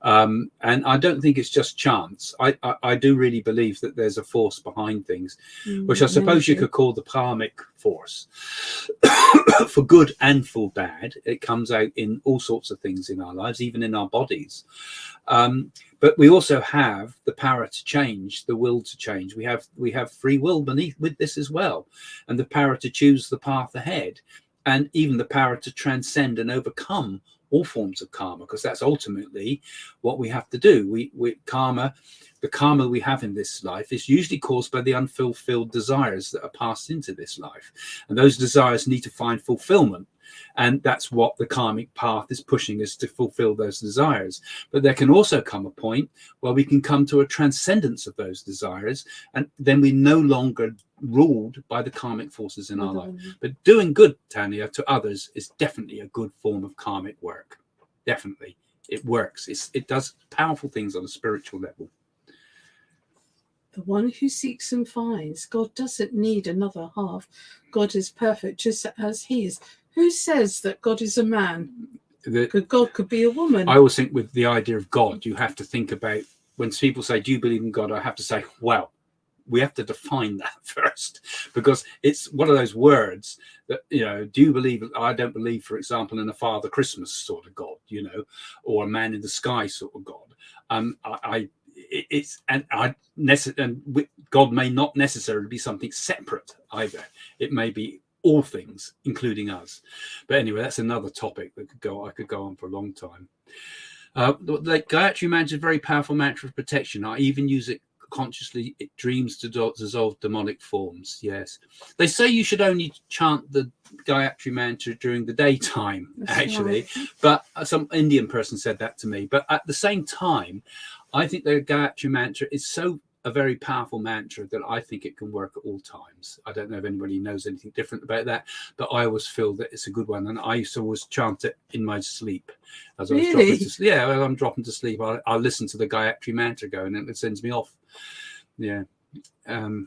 And I don't think it's just chance. I do really believe that there's a force behind things, which I suppose you could call the karmic force. For good and for bad, it comes out in all sorts of things in our lives, even in our bodies. But we also have the power to change, the will to change. We have free will with this as well, and the power to choose the path ahead, and even the power to transcend and overcome all forms of karma, because that's ultimately what we have to do. The karma we have in this life is usually caused by the unfulfilled desires that are passed into this life, and those desires need to find fulfillment, and that's what the karmic path is pushing us to fulfill those desires. But there can also come a point where we can come to a transcendence of those desires, and then we're no longer ruled by the karmic forces in our life. But doing good, Tanya, to others is definitely a good form of karmic work. definitely. It works. It does powerful things on a spiritual level. The one who seeks and finds. God doesn't need another half. God is perfect just as he is. Who says that God is a man? God could be a woman. I always think with the idea of God, you have to think about, when people say, do you believe in God? I have to say, well, we have to define that first, because it's one of those words that, you know, do you believe? I don't believe, for example, in a Father Christmas sort of God, you know, or a man in the sky sort of God. God may not necessarily be something separate either. It may be all things, including us. But anyway, that's another topic that I could go on for a long time. The Gayatri mantra is a very powerful mantra of protection. I even use it consciously. It dreams to dissolve demonic forms. Yes, they say you should only chant the Gayatri mantra during the daytime. That's actually right. But some Indian person said that to me. But at the same time, I think the Gayatri mantra is a very powerful mantra that I think it can work at all times. I don't know if anybody knows anything different about that, but I always feel that it's a good one. And I used to always chant it in my sleep. As I was dropping to sleep. Yeah, when I'm dropping to sleep, I listen to the Gayatri mantra going, and it sends me off. Yeah. I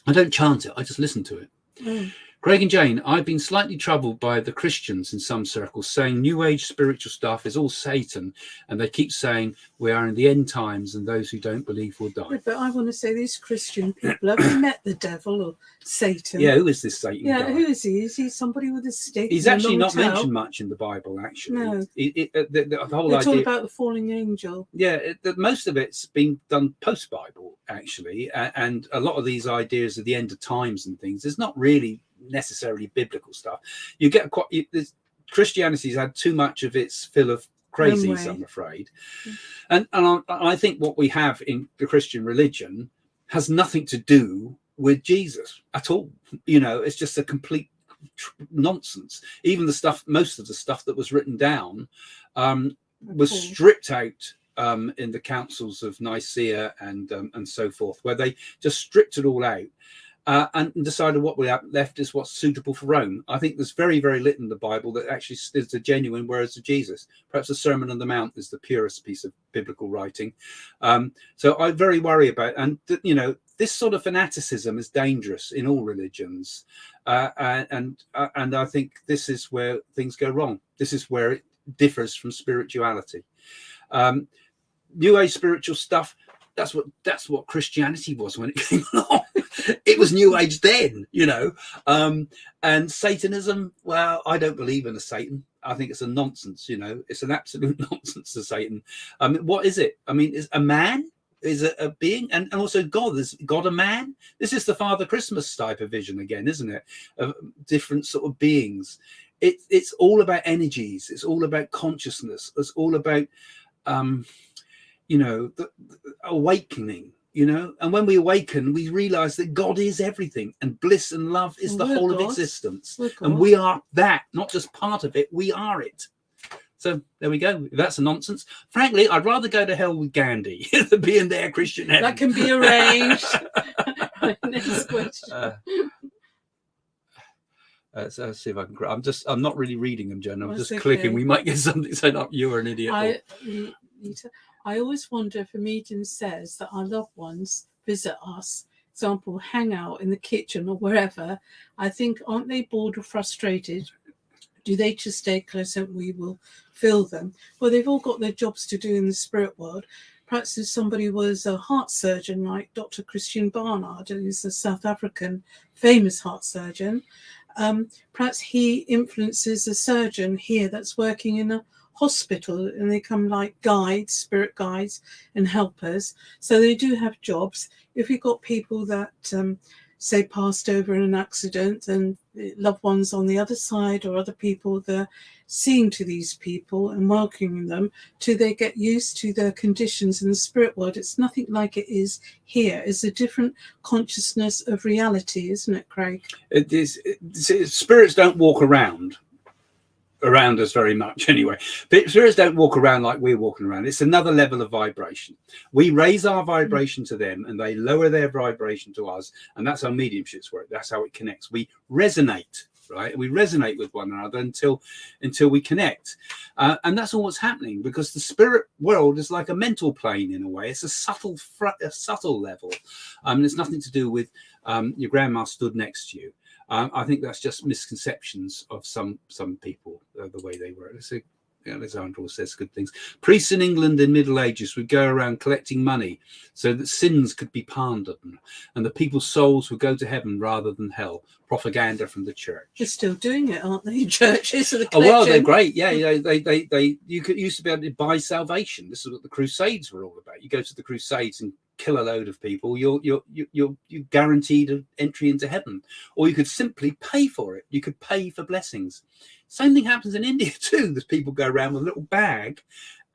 don't chant it, I just listen to it. Mm. Greg and Jane, I've been slightly troubled by the Christians in some circles saying New Age spiritual stuff is all Satan, and they keep saying we are in the end times and those who don't believe will die. Yeah, but I want to say these Christian people, have you met the devil or Satan? Yeah, who is this Satan guy? Who is he? Is he somebody with a stick? He's actually not mentioned much in the Bible, actually. No. The whole They're idea... talking about the falling angel. Yeah, most of it's been done post-Bible, actually, and a lot of these ideas of the end of times and things, there's not really necessarily biblical stuff. You get Christianity's had too much of its fill of crazies, I'm afraid. And I think what we have in the Christian religion has nothing to do with Jesus at all. You know, it's just a complete nonsense. Even most of the stuff that was written down was stripped out in the councils of Nicaea and so forth, where they just stripped it all out. And decided what we have left is what's suitable for Rome. I think there's very, very little in the Bible that actually is the genuine words of Jesus. Perhaps the Sermon on the Mount is the purest piece of biblical writing. So I very worry about, and you know, this sort of fanaticism is dangerous in all religions, and I think this is where things go wrong. This is where it differs from spirituality. New Age spiritual stuff. That's what Christianity was when it came along. It was New Age then, you know. And Satanism, well, I don't believe in a Satan. I think it's a nonsense, you know. It's an absolute nonsense to Satan. What is it? I mean, is a man? Is it a being? And also God. Is God a man? This is the Father Christmas type of vision again, isn't it? Of different sort of beings. It's all about energies. It's all about consciousness. It's all about, you know, the awakening. You know, and when we awaken, we realize that God is everything, and bliss and love is the whole of existence. And we are that, not just part of it, we are it. So there we go. That's a nonsense. Frankly, I'd rather go to hell with Gandhi than be in their Christian heaven. That can be arranged. Next question. Let's see if I can. I'm not really reading them, Jen. I'm just clicking. We might get something set up. You're an idiot. I always wonder if a medium says that our loved ones visit us, example, hang out in the kitchen or wherever. I think, aren't they bored or frustrated? Do they just stay close and we will fill them? Well, they've all got their jobs to do in the spirit world. Perhaps if somebody was a heart surgeon like Dr. Christian Barnard, who's a South African famous heart surgeon, perhaps he influences a surgeon here that's working in a hospital, and they come like guides, spirit guides and helpers. So they do have jobs. If you've got people that say passed over in an accident and loved ones on the other side, or other people, they're seeing to these people and welcoming them till they get used to their conditions in the spirit world. It's nothing like it is here. It's a different consciousness of reality, isn't it, Craig? It is. Spirits don't walk around us very much anyway. But spirits don't walk around like we're walking around. It's another level of vibration. We raise our vibration to them and they lower their vibration to us, and that's how mediumships work. That's how it connects. We resonate right? We resonate with one another until we connect. And that's all what's happening, because the spirit world is like a mental plane in a way. It's a subtle level. It's nothing to do with your grandma stood next to you. I think that's just misconceptions of some people, the way they work. So, Alexandra says good things. Priests in England in Middle Ages would go around collecting money so that sins could be pardoned and the people's souls would go to heaven rather than hell. Propaganda from the church. They're still doing it, aren't they? Churches are the Oh, well, they're great. Yeah, they used to be able to buy salvation. This is what the Crusades were all about. You go to the Crusades and kill a load of people, you're guaranteed an entry into heaven. Or you could simply pay for it. You could pay for blessings. Same thing happens in India too. There's people go around with a little bag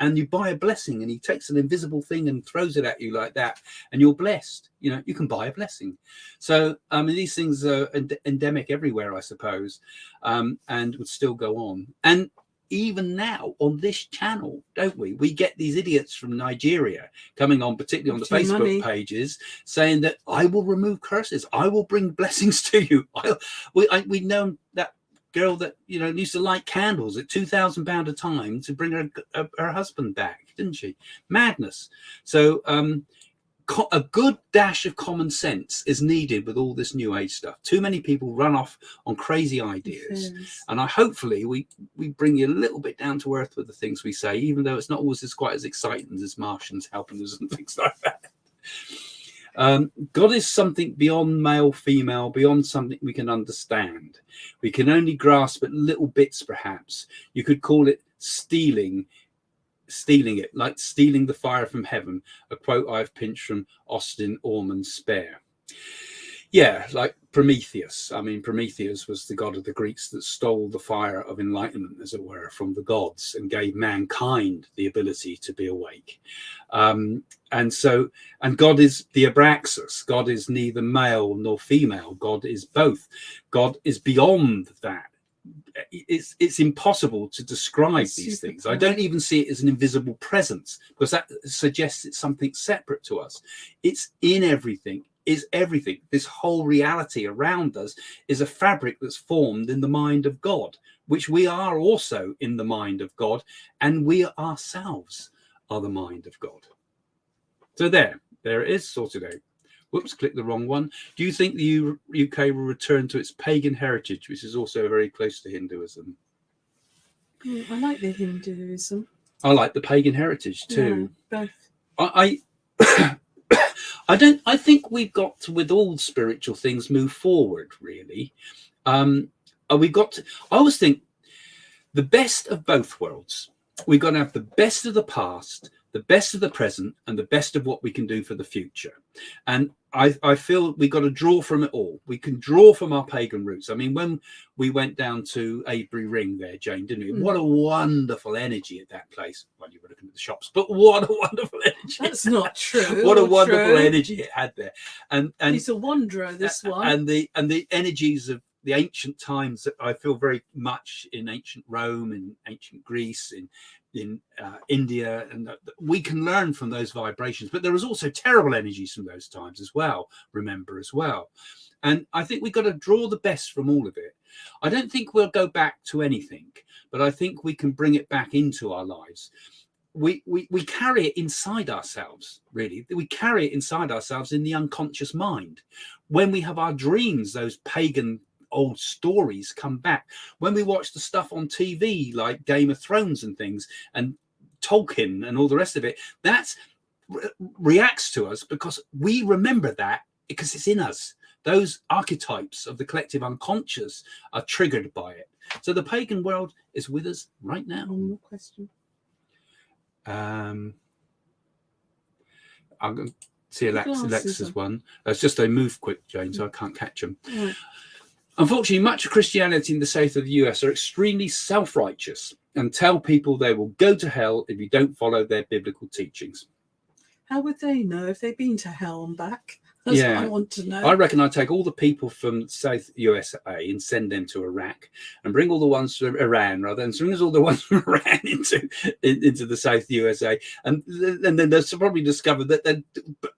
and you buy a blessing, and he takes an invisible thing and throws it at you like that, and you're blessed. You can buy a blessing. So these things are endemic everywhere, I suppose, and would still go on. And even now on this channel, don't we get these idiots from Nigeria coming on, particularly on the Facebook pages, saying that I will remove curses, I will bring blessings to you. We know that girl that used to light candles at £2,000 a time to bring her husband back, didn't she? Madness. So a good dash of common sense is needed with all this new age stuff. Too many people run off on crazy ideas, and hopefully we bring you a little bit down to earth with the things we say, even though it's not always quite as exciting as Martians helping us and things like that. God is something beyond male, female, beyond something we can understand. We can only grasp at little bits, perhaps. You could call it stealing it, like stealing the fire from heaven, a quote I've pinched from Austin Orman's Spare. Yeah, like Prometheus. Prometheus was the god of the Greeks that stole the fire of enlightenment, as it were, from the gods and gave mankind the ability to be awake. And God is the Abraxas. God is neither male nor female. God is both. God is beyond that. It's impossible to describe these things. I don't even see it as an invisible presence, because that suggests it's something separate to us. It's in everything. Is everything. This whole reality around us is a fabric that's formed in the mind of God, which we are also in the mind of God, and we ourselves are the mind of God. So there it is, sorted out. Whoops, clicked the wrong one. Do you think the UK will return to its pagan heritage, which is also very close to Hinduism? I like the Hinduism. I like the pagan heritage too. Yeah, both. I think we've got to, with all spiritual things, move forward, really. I always think the best of both worlds. We've got to have the best of the past, the best of the present, and the best of what we can do for the future. And I feel we've got to draw from it all. We can draw from our pagan roots. When we went down to Avebury Ring there, Jane, didn't we? What a wonderful energy at that place. Well, you were looking at the shops, but what a wonderful energy. That's not true. What a wonderful energy it had there. And he's a wanderer, this one. And the energies of the ancient times that I feel very much in ancient Rome, in ancient Greece, in India, and we can learn from those vibrations. But there was also terrible energies from those times as well, remember as well. And I think we've got to draw the best from all of it. I don't think we'll go back to anything, but I think we can bring it back into our lives. We carry it inside ourselves, really. We carry it inside ourselves in the unconscious mind. When we have our dreams, those pagan old stories come back. When we watch the stuff on TV like Game of Thrones and things, and Tolkien and all the rest of it, that reacts to us because we remember that, because it's in us. Those archetypes of the collective unconscious are triggered by it. So the pagan world is with us right now. One more question. I'm going to see Alexa's one. It's just they move quick, Jane, so I can't catch them. Right. Unfortunately, much of Christianity in the south of the US are extremely self-righteous and tell people they will go to hell if you don't follow their biblical teachings. How would they know if they've been to hell and back? That's what I want to know. I reckon I'd take all the people from South USA and send them to Iraq, and bring all the ones from Iran, rather, and bring all the ones from Iran into the South USA, and then they'll probably discover that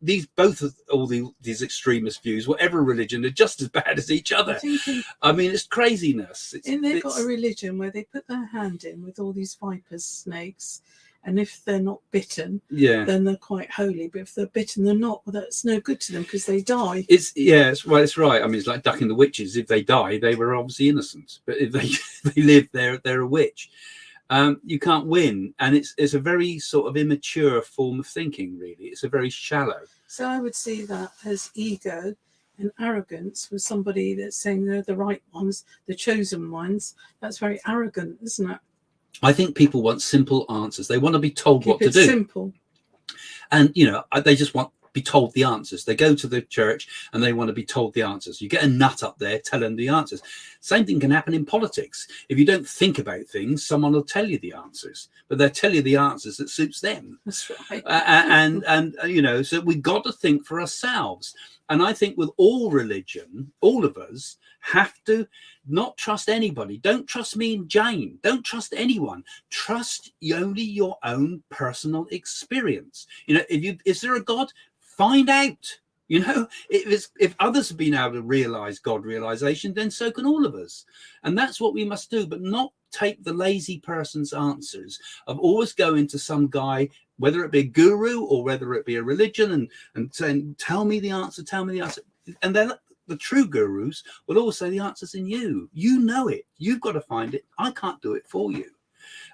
these these extremist views, whatever religion, are just as bad as each other. I mean, it's craziness. They've got a religion where they put their hand in with all these vipers, snakes. And if they're not bitten, then they're quite holy. But if they're bitten, they're not. Well, that's no good to them because they die. It's right. I mean, it's like ducking the witches. If they die, they were obviously innocent. But if they live, they're a witch. You can't win, and it's a very sort of immature form of thinking. Really, it's a very shallow. So I would see that as ego and arrogance with somebody that's saying they're the right ones, the chosen ones. That's very arrogant, isn't it? I think people want simple answers. They want to be told what to do. Simple. And, they just want to be told the answers. They go to the church and they want to be told the answers. You get a nut up there telling the answers. Same thing can happen in politics. If you don't think about things, someone will tell you the answers, but they'll tell you the answers that suits them. That's right. So we've got to think for ourselves. And I think with all religion, all of us have to not trust anybody. Don't trust me and Jane. Don't trust anyone. Trust only your own personal experience. Is there a God? Find out. If others have been able to realize God realization, then so can all of us. And that's what we must do, but not take the lazy person's answers of always going to some guy, whether it be a guru or whether it be a religion, and saying, tell me the answer. And then the true gurus will always say the answer's in you. You know it. You've got to find it. I can't do it for you.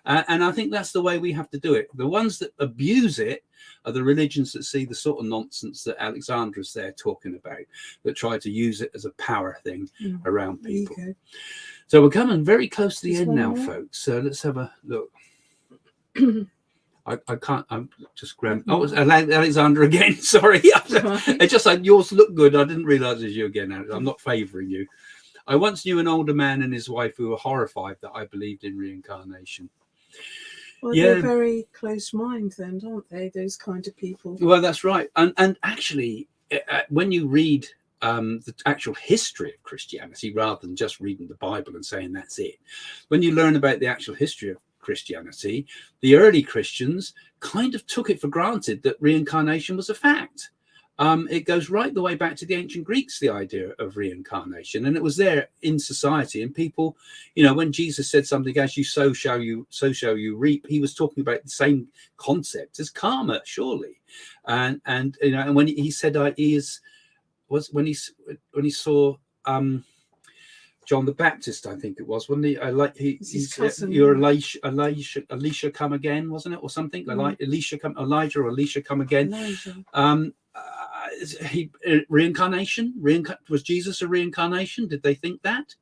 And I think that's the way we have to do it. The ones that abuse it are the religions that see the sort of nonsense that Alexandra's there talking about, that try to use it as a power thing around people. So we're coming very close to the end now, folks. So let's have a look. I can't. I'm just grabbing. Oh, it's Alexandra again. Sorry, it's just like yours look good. I didn't realise it was you again. I'm not favouring you. I once knew an older man and his wife who were horrified that I believed in reincarnation. Well, they're very close mind, then, aren't they? Those kind of people. Well, that's right. And actually, when you read the actual history of Christianity, rather than just reading the Bible and saying that's it, when you learn about the actual history of Christianity, the early Christians kind of took it for granted that reincarnation was a fact. It goes right the way back to the ancient Greeks, the idea of reincarnation, and it was there in society. And people, when Jesus said something, as you sow shall you reap, he was talking about the same concept as karma, surely. And when he said when he saw John the Baptist, I think it was, wasn't he? You're Elisha come again, wasn't it, or something? Elijah or Elisha come again. Reincarnation? Was Jesus a reincarnation? Did they think that?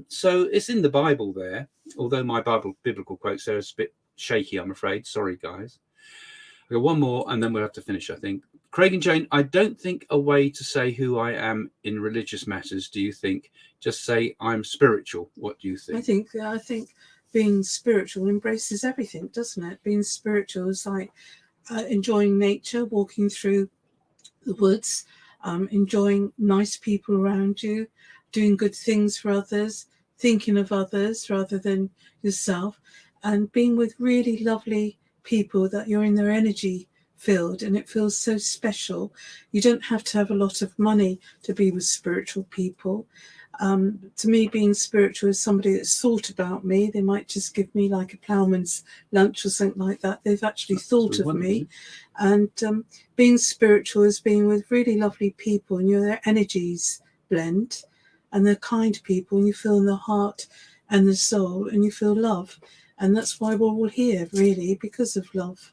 So it's in the Bible there. Although my biblical quotes there is a bit shaky, I'm afraid. Sorry, guys. I've got one more, and then we'll have to finish, I think. Craig and Jane, I don't think a way to say who I am in religious matters. Do you think? Just say I'm spiritual. What do you think? I think being spiritual embraces everything, doesn't it? Being spiritual is like enjoying nature, walking through the woods, enjoying nice people around you, doing good things for others, thinking of others rather than yourself, and being with really lovely people that you're in their energy field, and it feels so special. You don't have to have a lot of money to be with spiritual people. To me, being spiritual is somebody that's thought about me. They might just give me like a ploughman's lunch or something like that. They've actually thought of me. And being spiritual is being with really lovely people, and their energies blend, and they're kind people, and you feel in the heart and the soul, and you feel love. And that's why we're all here, really, because of love.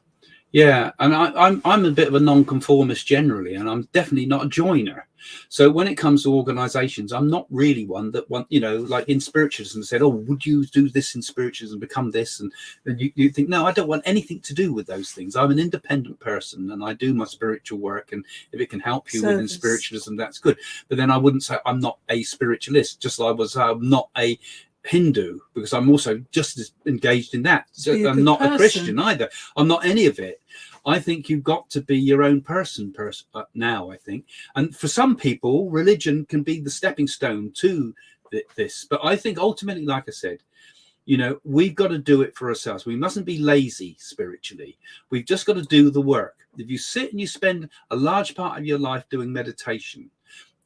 Yeah, and I'm a bit of a non-conformist generally, and I'm definitely not a joiner. So when it comes to organisations, I'm not really one that like in spiritualism said, oh, would you do this in spiritualism, become this? And you think, no, I don't want anything to do with those things. I'm an independent person, and I do my spiritual work. And if it can help you within spiritualism, that's good. But then I wouldn't say I'm not a spiritualist, just like I'm not a Hindu, because I'm also just as engaged in that. So I'm not a Christian either. I'm not any of it. I think you've got to be your own person now, I think. And for some people, religion can be the stepping stone to this. But I think ultimately, like I said, you know, we've got to do it for ourselves. We mustn't be lazy spiritually. We've just got to do the work. If you sit and you spend a large part of your life doing meditation,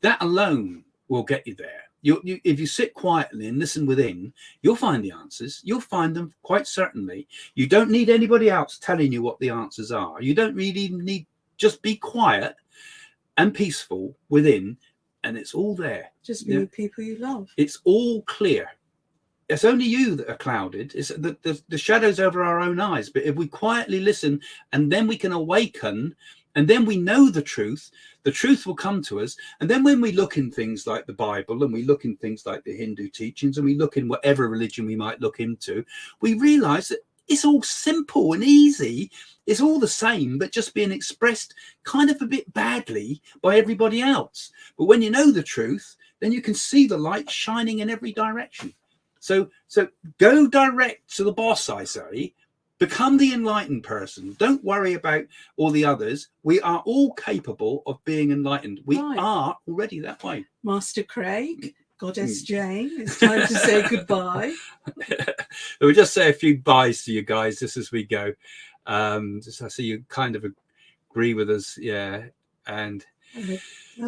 that alone will get you there. If you sit quietly and listen within, you'll find the answers. You'll find them quite certainly. You don't need anybody else telling you what the answers are. You don't really even need, just be quiet and peaceful within, and it's all there. Just be with people you love. It's all clear. It's only you that are clouded. It's the shadows over our own eyes. But if we quietly listen, and then we can awaken, and then we know the truth will come to us. And then when we look in things like the Bible, and we look in things like the Hindu teachings, and we look in whatever religion we might look into, we realize that it's all simple and easy. It's all the same, but just being expressed kind of a bit badly by everybody else. But when you know the truth, then you can see the light shining in every direction. So go direct to the boss, I say. Become the enlightened person. Don't worry about all the others. We are all capable of being enlightened. We are already that way. Master Craig, Goddess Jane, it's time to say goodbye. We'll just say a few byes to you guys just as we go. Just I see you kind of agree with us, yeah. And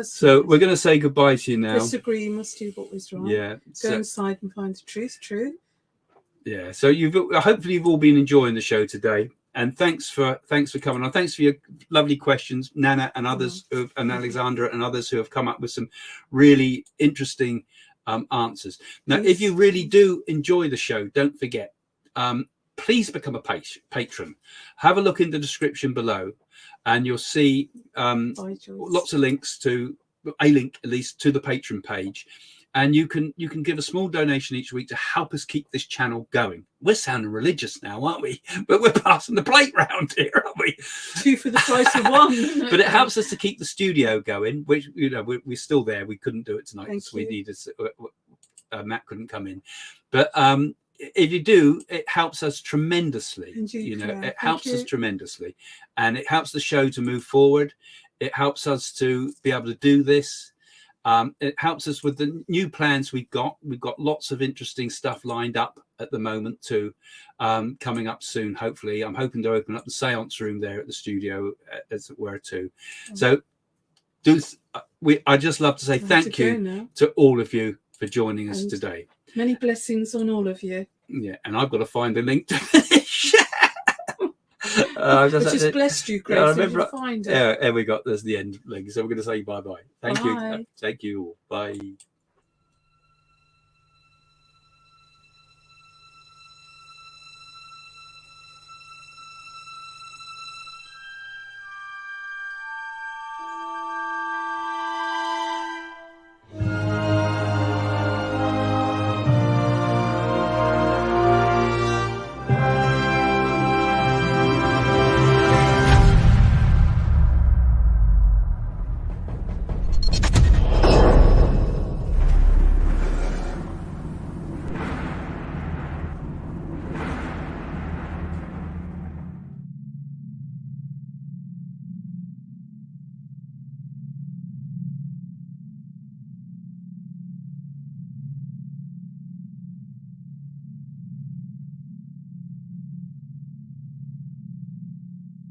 so we're going to say goodbye to you now. Disagree, you must do what was right. Yeah. Go inside and find the truth. True. Yeah. So hopefully you've all been enjoying the show today, and thanks for coming on. Thanks for your lovely questions, Nana and others, and Alexandra and others who have come up with some really interesting answers. Now, if you really do enjoy the show, don't forget, please become a patron. Have a look in the description below, and you'll see lots of links to a link at least to the Patreon page, and you can give a small donation each week to help us keep this channel going. We're sounding religious now, aren't we? But we're passing the plate round here, aren't we? 2 for the price of 1. But it helps us to keep the studio going, which, you know, we're still there. We couldn't do it tonight because we needed Matt couldn't come in, but if you do, it helps us tremendously. You know, it helps us tremendously, and it helps the show to move forward. It helps us to be able to do this. It helps us with the new plans we've got. We've got lots of interesting stuff lined up at the moment too, coming up soon. Hopefully, I'm hoping to open up the seance room there at the studio, as it were, too. So, I just love to say thank you to all of you for joining us today. Many blessings on all of you. Yeah, and I've got to find the link to finish. I just blessed you, Grace. I remember, find it. Yeah, and we got there's the end link. So we're going to say bye-bye. Thank you. Thank you. Bye.